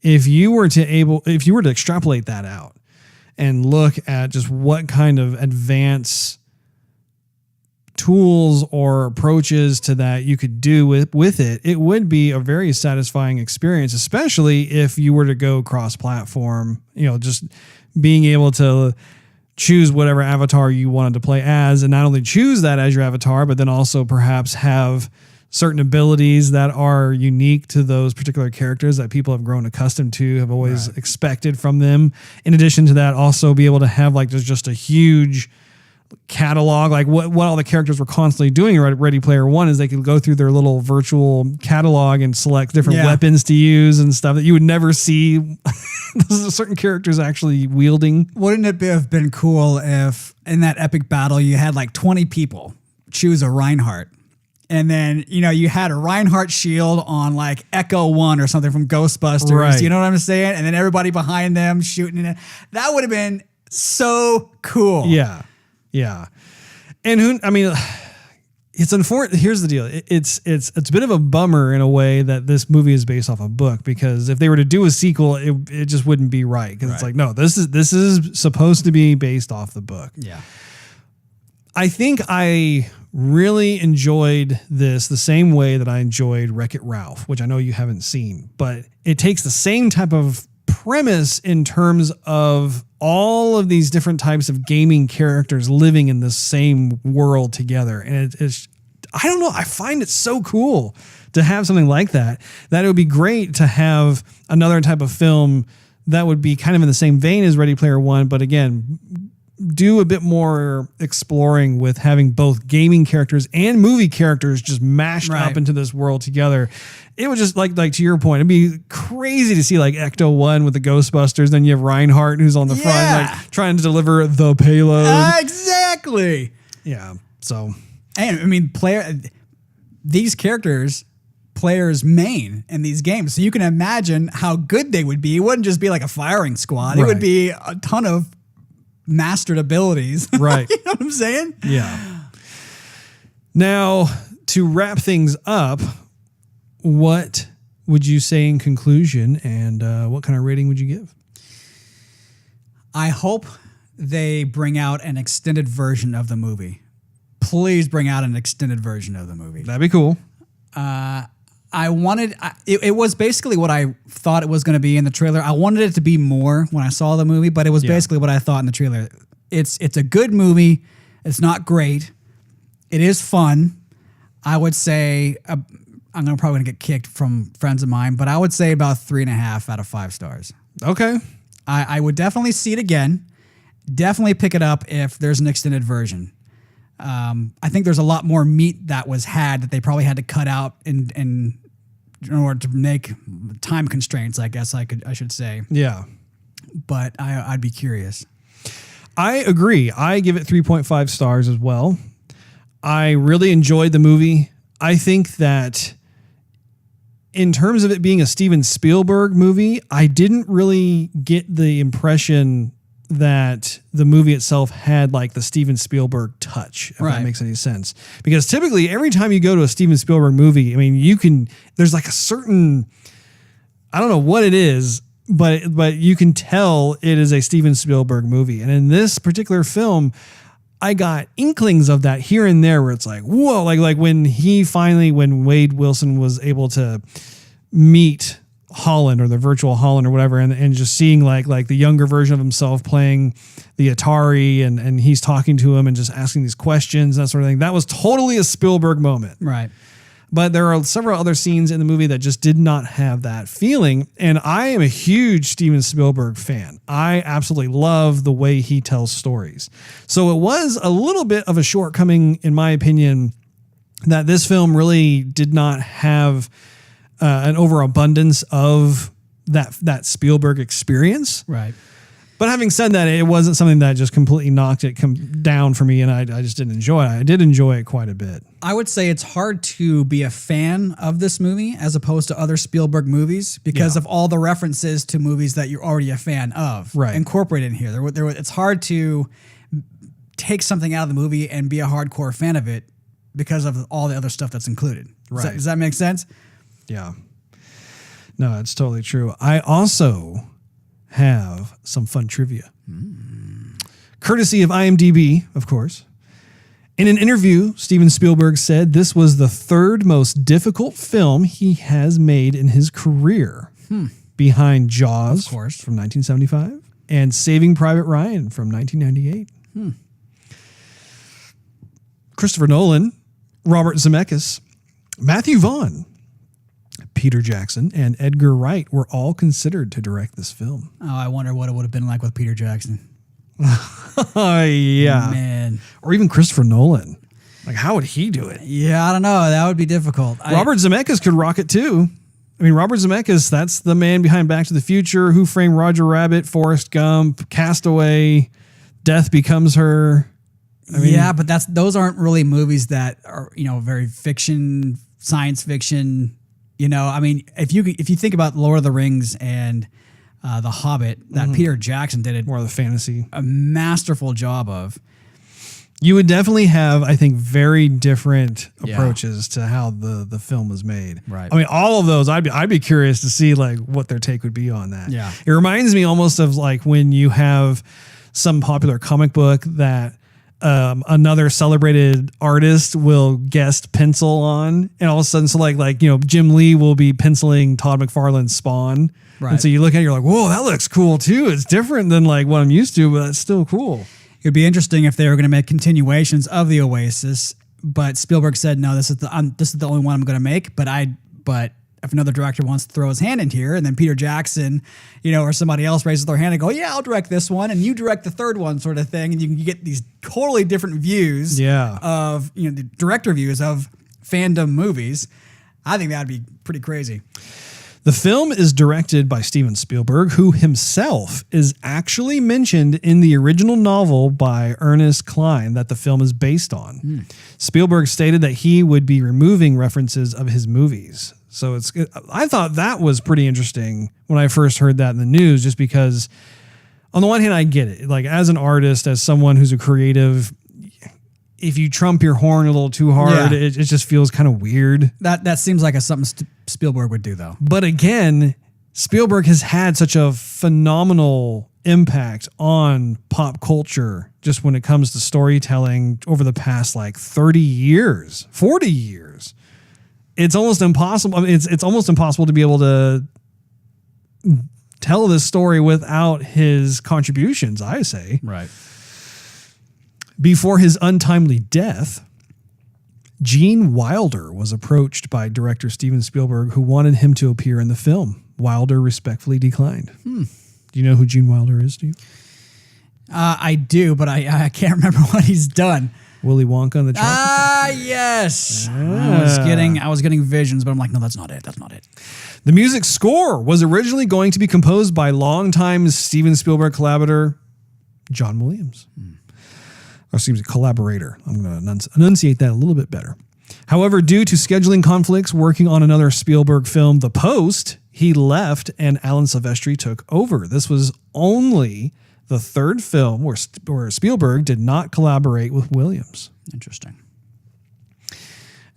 If you were to extrapolate that out and look at just what kind of advanced tools or approaches to that you could do with it, it would be a very satisfying experience, especially if you were to go cross-platform, just being able to choose whatever avatar you wanted to play as, and not only choose that as your avatar, but then also perhaps have certain abilities that are unique to those particular characters that people have grown accustomed to, have always expected from them. In addition to that, also be able to have like there's just a huge catalog, like what all the characters were constantly doing in Ready Player One is they could go through their little virtual catalog and select different weapons to use and stuff that you would never see certain characters actually wielding. Wouldn't it have been cool if in that epic battle you had like 20 people choose a Reinhardt? And then, you had a Reinhardt shield on like Echo 1 or something from Ghostbusters. Right. You know what I'm saying? And then everybody behind them shooting it. That would have been so cool. Yeah. Yeah. And it's unfortunate. Here's the deal. It's a bit of a bummer in a way that this movie is based off a book, because if they were to do a sequel, it just wouldn't be right. Because it's like, no, this is supposed to be based off the book. Yeah. I think I really enjoyed this the same way that I enjoyed Wreck-It Ralph, which I know you haven't seen, but it takes the same type of premise in terms of all of these different types of gaming characters living in the same world together. And it's, I don't know, I find it so cool to have something like that it would be great to have another type of film that would be kind of in the same vein as Ready Player One, but again, do a bit more exploring with having both gaming characters and movie characters just mashed up into this world together. It was just like to your point, it'd be crazy to see like Ecto 1 with the Ghostbusters. Then you have Reinhardt who's on the front, like trying to deliver the payload. Exactly. Yeah. So, and these characters, players main in these games. So you can imagine how good they would be. It wouldn't just be like a firing squad. It would be a ton of mastered abilities. Right. You know what I'm saying? Yeah. Now, to wrap things up, what would you say in conclusion, and what kind of rating would you give? I hope they bring out an extended version of the movie. Please bring out an extended version of the movie. That'd be cool. It was basically what I thought it was going to be in the trailer. I wanted it to be more when I saw the movie, but it was basically what I thought in the trailer. It's a good movie. It's not great. It is fun. I would say, I'm probably going to get kicked from friends of mine, but I would say about 3.5 out of 5 stars. Okay. I would definitely see it again. Definitely pick it up if there's an extended version. I think there's a lot more meat that was had that they probably had to cut out in order to make time constraints, I guess I should say. Yeah. But I'd be curious. I agree. I give it 3.5 stars as well. I really enjoyed the movie. I think that in terms of it being a Steven Spielberg movie, I didn't really get the impression that the movie itself had like the Steven Spielberg touch, if that makes any sense. Because typically every time you go to a Steven Spielberg movie, I mean, there's like a certain, I don't know what it is, but you can tell it is a Steven Spielberg movie. And in this particular film, I got inklings of that here and there where it's like, whoa, like when Wade Wilson was able to meet Holland or the virtual Holland or whatever, and just seeing like the younger version of himself playing the Atari and he's talking to him and just asking these questions, that sort of thing. That was totally a Spielberg moment. Right. But there are several other scenes in the movie that just did not have that feeling. And I am a huge Steven Spielberg fan. I absolutely love the way he tells stories. So it was a little bit of a shortcoming, in my opinion, that this film really did not have an overabundance of that Spielberg experience. Right. But having said that, it wasn't something that just completely knocked it down for me, and I just didn't enjoy it. I did enjoy it quite a bit. I would say it's hard to be a fan of this movie as opposed to other Spielberg movies because of all the references to movies that you're already a fan of incorporated in here. It's hard to take something out of the movie and be a hardcore fan of it because of all the other stuff that's included. Does that make sense? Yeah. No, it's totally true. I also have some fun trivia. Courtesy of IMDb, of course. In an interview, Steven Spielberg said this was the third most difficult film he has made in his career, behind Jaws, of course, from 1975 and Saving Private Ryan from 1998. Christopher Nolan, Robert Zemeckis, Matthew Vaughn, Peter Jackson, and Edgar Wright were all considered to direct this film. Oh, I wonder what it would have been like with Peter Jackson. Oh, yeah. Man. Or even Christopher Nolan. Like, how would he do it? Yeah, I don't know. That would be difficult. Robert Zemeckis could rock it too. I mean, Robert Zemeckis, that's the man behind Back to the Future, Who Framed Roger Rabbit, Forrest Gump, Castaway, Death Becomes Her. I mean, yeah, but those aren't really movies that are, very fiction, science fiction. I mean, if you think about Lord of the Rings and The Hobbit, that Peter Jackson did more of the fantasy, a masterful job of. You would definitely have, I think, very different approaches to how the film was made. Right. I mean, all of those, I'd be curious to see like what their take would be on that. Yeah. It reminds me almost of like when you have some popular comic book that another celebrated artist will guest pencil on, and all of a sudden, so like Jim Lee will be penciling Todd McFarlane's Spawn. Right. And so you look at it, you're like, whoa, that looks cool too. It's different than like what I'm used to, but it's still cool. It would be interesting if they were going to make continuations of the Oasis, but Spielberg said, no, this is the only one I'm going to make. But if another director wants to throw his hand in here, and then Peter Jackson, or somebody else raises their hand and go, yeah, I'll direct this one, and you direct the third one, sort of thing, and you can get these totally different views of the director views of fandom movies. I think that'd be pretty crazy. The film is directed by Steven Spielberg, who himself is actually mentioned in the original novel by Ernest Cline that the film is based on. Spielberg stated that he would be removing references of his movies. So I thought that was pretty interesting when I first heard that in the news, just because on the one hand, I get it. Like as an artist, as someone who's a creative, if you trump your horn a little too hard, it just feels kind of weird. That seems like something Spielberg would do, though. But again, Spielberg has had such a phenomenal impact on pop culture just when it comes to storytelling over the past like 30 years, 40 years. It's almost impossible. I mean, it's almost impossible to be able to tell this story without his contributions, I say. Right. Before his untimely death, Gene Wilder was approached by director Steven Spielberg, who wanted him to appear in the film. Wilder respectfully declined. Do you know who Gene Wilder is, do you? I do, but I can't remember what he's done. Willy Wonka and the Chocolate Factory. Yes. I was getting visions, but I'm like, no, that's not it. That's not it. The music score was originally going to be composed by longtime Steven Spielberg collaborator John Williams. Or excuse me, collaborator. I'm going to enunciate that a little bit better. However, due to scheduling conflicts working on another Spielberg film, The Post, he left and Alan Silvestri took over. This was only the third film where Spielberg did not collaborate with Williams. Interesting.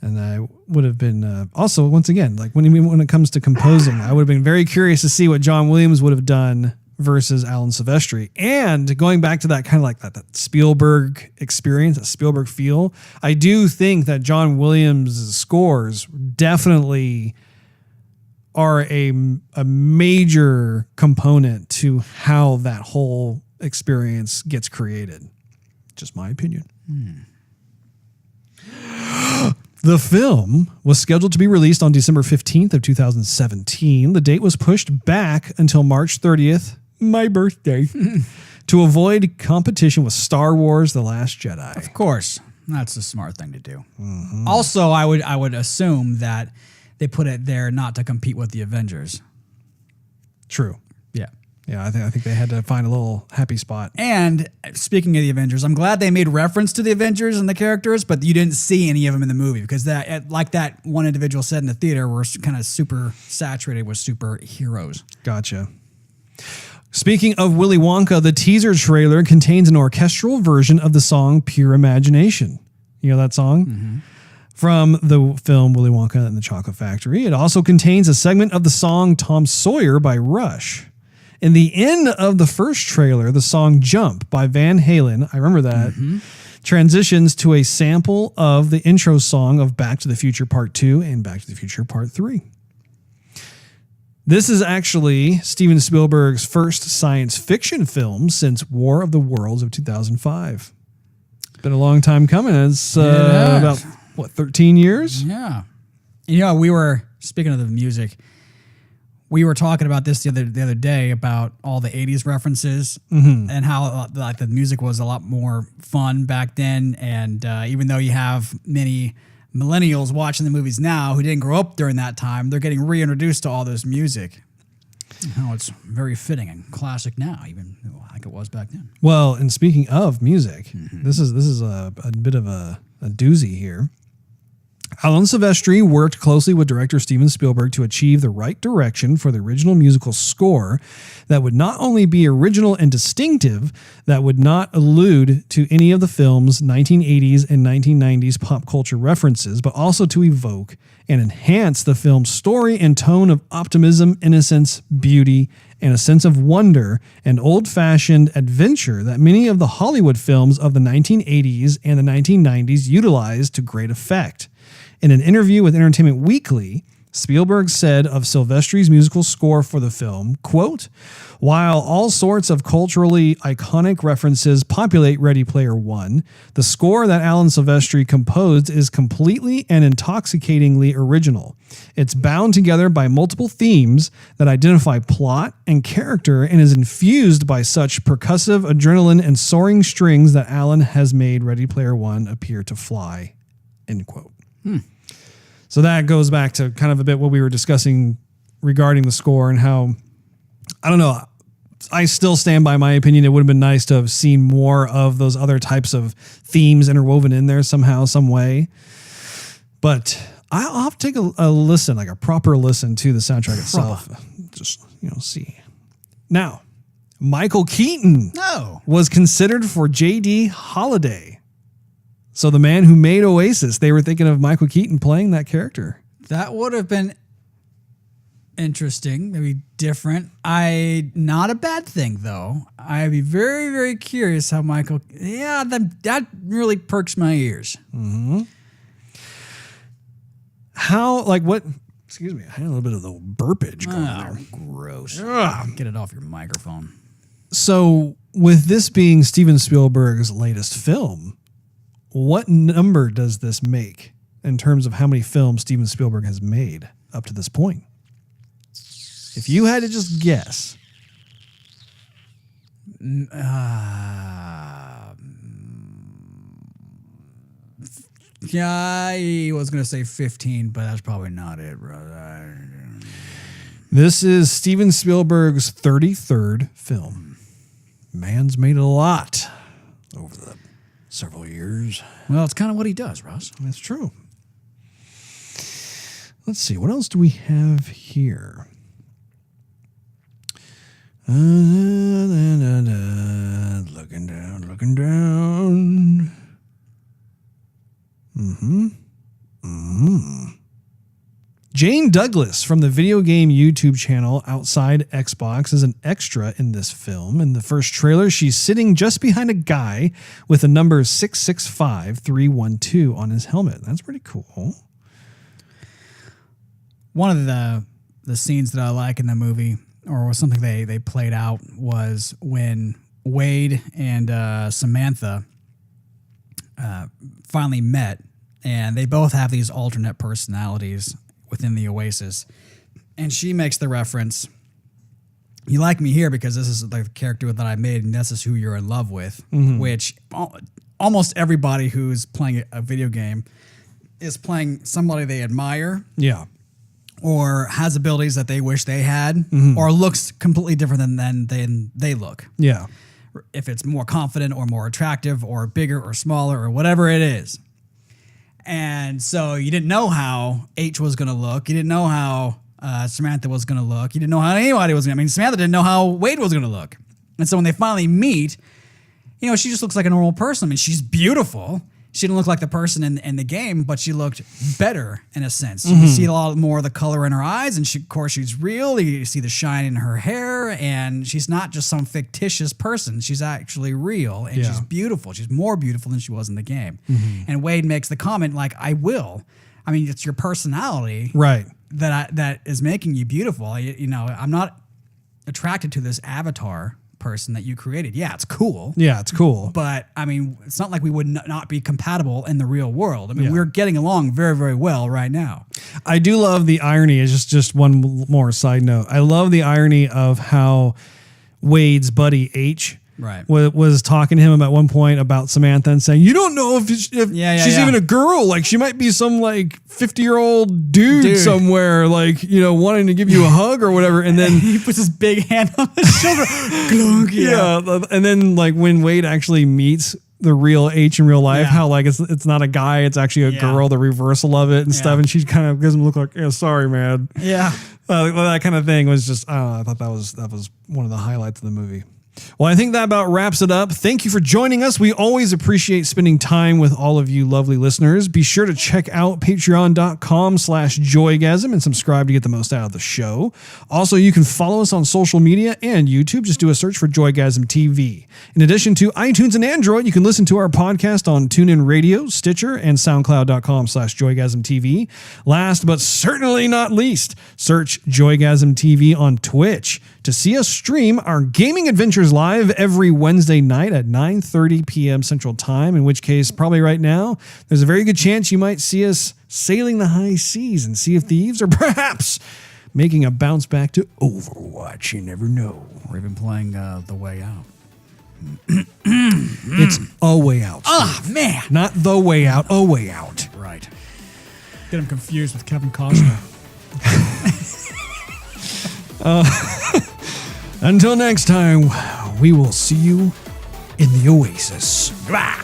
And I would have been also, once again, like when it comes to composing, I would have been very curious to see what John Williams would have done versus Alan Silvestri. And going back to that kind of like that Spielberg experience, that Spielberg feel, I do think that John Williams' scores definitely are a major component to how that whole experience gets created. Just my opinion. The film was scheduled to be released on December 15th of 2017. The date was pushed back until March 30th, my birthday, to avoid competition with Star Wars: The Last Jedi. Of course. That's a smart thing to do. Also, I would assume that they put it there not to compete with the Avengers. True. Yeah. Yeah, I think they had to find a little happy spot. And speaking of the Avengers, I'm glad they made reference to the Avengers and the characters, but you didn't see any of them in the movie because that, like that one individual said in the theater, we're kind of super saturated with superheroes. Gotcha. Speaking of Willy Wonka, the teaser trailer contains an orchestral version of the song Pure Imagination. You know that song? From the film Willy Wonka and the Chocolate Factory. It also contains a segment of the song Tom Sawyer by Rush. In the end of the first trailer, the song Jump by Van Halen, I remember that, transitions to a sample of the intro song of Back to the Future Part 2 and Back to the Future Part 3. This is actually Steven Spielberg's first science fiction film since War of the Worlds of 2005. It's been a long time coming. It's about, 13 years? Yeah. You know, we were speaking of the music. We were talking about this the other day about all the 80s references and how like the music was a lot more fun back then. And even though you have many millennials watching the movies now who didn't grow up during that time, they're getting reintroduced to all this music. How it's very fitting and classic now, even like it was back then. Well, and speaking of music, this is a bit of a doozy here. Alan Silvestri worked closely with director Steven Spielberg to achieve the right direction for the original musical score that would not only be original and distinctive, that would not allude to any of the film's 1980s and 1990s pop culture references, but also to evoke and enhance the film's story and tone of optimism, innocence, beauty, and a sense of wonder and old-fashioned adventure that many of the Hollywood films of the 1980s and the 1990s utilized to great effect. In an interview with Entertainment Weekly, Spielberg said of Silvestri's musical score for the film, quote, "While all sorts of culturally iconic references populate Ready Player One, the score that Alan Silvestri composed is completely and intoxicatingly original. It's bound together by multiple themes that identify plot and character and is infused by such percussive adrenaline and soaring strings that Alan has made Ready Player One appear to fly." End quote. So that goes back to kind of a bit what we were discussing regarding the score and how, I don't know, I still stand by my opinion. It would have been nice to have seen more of those other types of themes interwoven in there somehow, some way. But I'll have to take a listen, like a proper listen to the soundtrack itself. Just, see. Now, Michael Keaton was considered for J.D. Holiday. So the man who made Oasis, they were thinking of Michael Keaton playing that character. That would have been interesting, maybe different. Not a bad thing, though. I'd be very, very curious how Michael... Yeah, that really perks my ears. Mm-hmm. How, like what... Excuse me, I had a little bit of the burpage going there. Gross. Ugh. Get it off your microphone. So with this being Steven Spielberg's latest film... What number does this make in terms of how many films Steven Spielberg has made up to this point? If you had to just guess. Yeah, I was going to say 15, but that's probably not it, bro. This is Steven Spielberg's 33rd film. Man's made a lot over the several years. Well, it's kind of what he does, Russ. That's true. Let's see. What else do we have here? Looking down. Jane Douglas from the video game YouTube channel Outside Xbox is an extra in this film. In the first trailer, she's sitting just behind a guy with the number 665312 on his helmet. That's pretty cool. One of the scenes that I like in the movie, or was something they played out, was when Wade and Samantha finally met, and they both have these alternate personalities within the Oasis. And she makes the reference, "You like me here because this is the character that I made and this is who you're in love with," which almost everybody who's playing a video game is playing somebody they admire. Yeah. Or has abilities that they wish they had, or looks completely different than they look. Yeah. If it's more confident or more attractive or bigger or smaller or whatever it is. And so you didn't know how H was going to look. You didn't know how Samantha was going to look. You didn't know how anybody was going to... I mean, Samantha didn't know how Wade was going to look. And so when they finally meet, she just looks like a normal person. I mean, she's beautiful. She didn't look like the person in the game, but she looked better in a sense. You can see a lot more of the color in her eyes, and of course she's real. You see the shine in her hair, and she's not just some fictitious person. She's actually real, and she's beautiful. She's more beautiful than she was in the game. And Wade makes the comment like, "I will." I mean, it's your personality, right, that is making you beautiful. I'm not attracted to this avatar person that you created. Yeah, it's cool. Yeah, it's cool. But I mean, it's not like we would not be compatible in the real world. I mean, Yeah. we're getting along very, very well right now. I do love the irony. Is just one more side note. I love the irony of how Wade's buddy H Right. was talking to him at one point about Samantha and saying, you don't know if she's even a girl. Like, she might be some like 50-year-old dude somewhere, like, wanting to give you a hug or whatever. And then he puts his big hand on his shoulder. Glunk, yeah. And then like when Wade actually meets the real H in real life, how like it's not a guy, it's actually a girl, the reversal of it and stuff. And she kind of gives him a look like, yeah, sorry, man. Yeah. That kind of thing was just, I don't know, I thought that was one of the highlights of the movie. Well, I think that about wraps it up. Thank you for joining us. We always appreciate spending time with all of you lovely listeners. Be sure to check out patreon.com/joygasm and subscribe to get the most out of the show. Also, you can follow us on social media and YouTube. Just do a search for Joygasm TV. In addition to iTunes and Android, you can listen to our podcast on TuneIn Radio, Stitcher, and SoundCloud.com/Joygasm TV. Last but certainly not least, search Joygasm TV on Twitch to see us stream our gaming adventures live every Wednesday night at 9:30 p.m. Central Time, in which case, probably right now, there's a very good chance you might see us sailing the high seas in Sea of Thieves, or perhaps making a bounce back to Overwatch. You never know. Or even playing The Way Out. It's a way out. Ah, man. Not the way out, a way out. Right. Get him confused with Kevin Costner. Until next time, we will see you in the Oasis. Blah.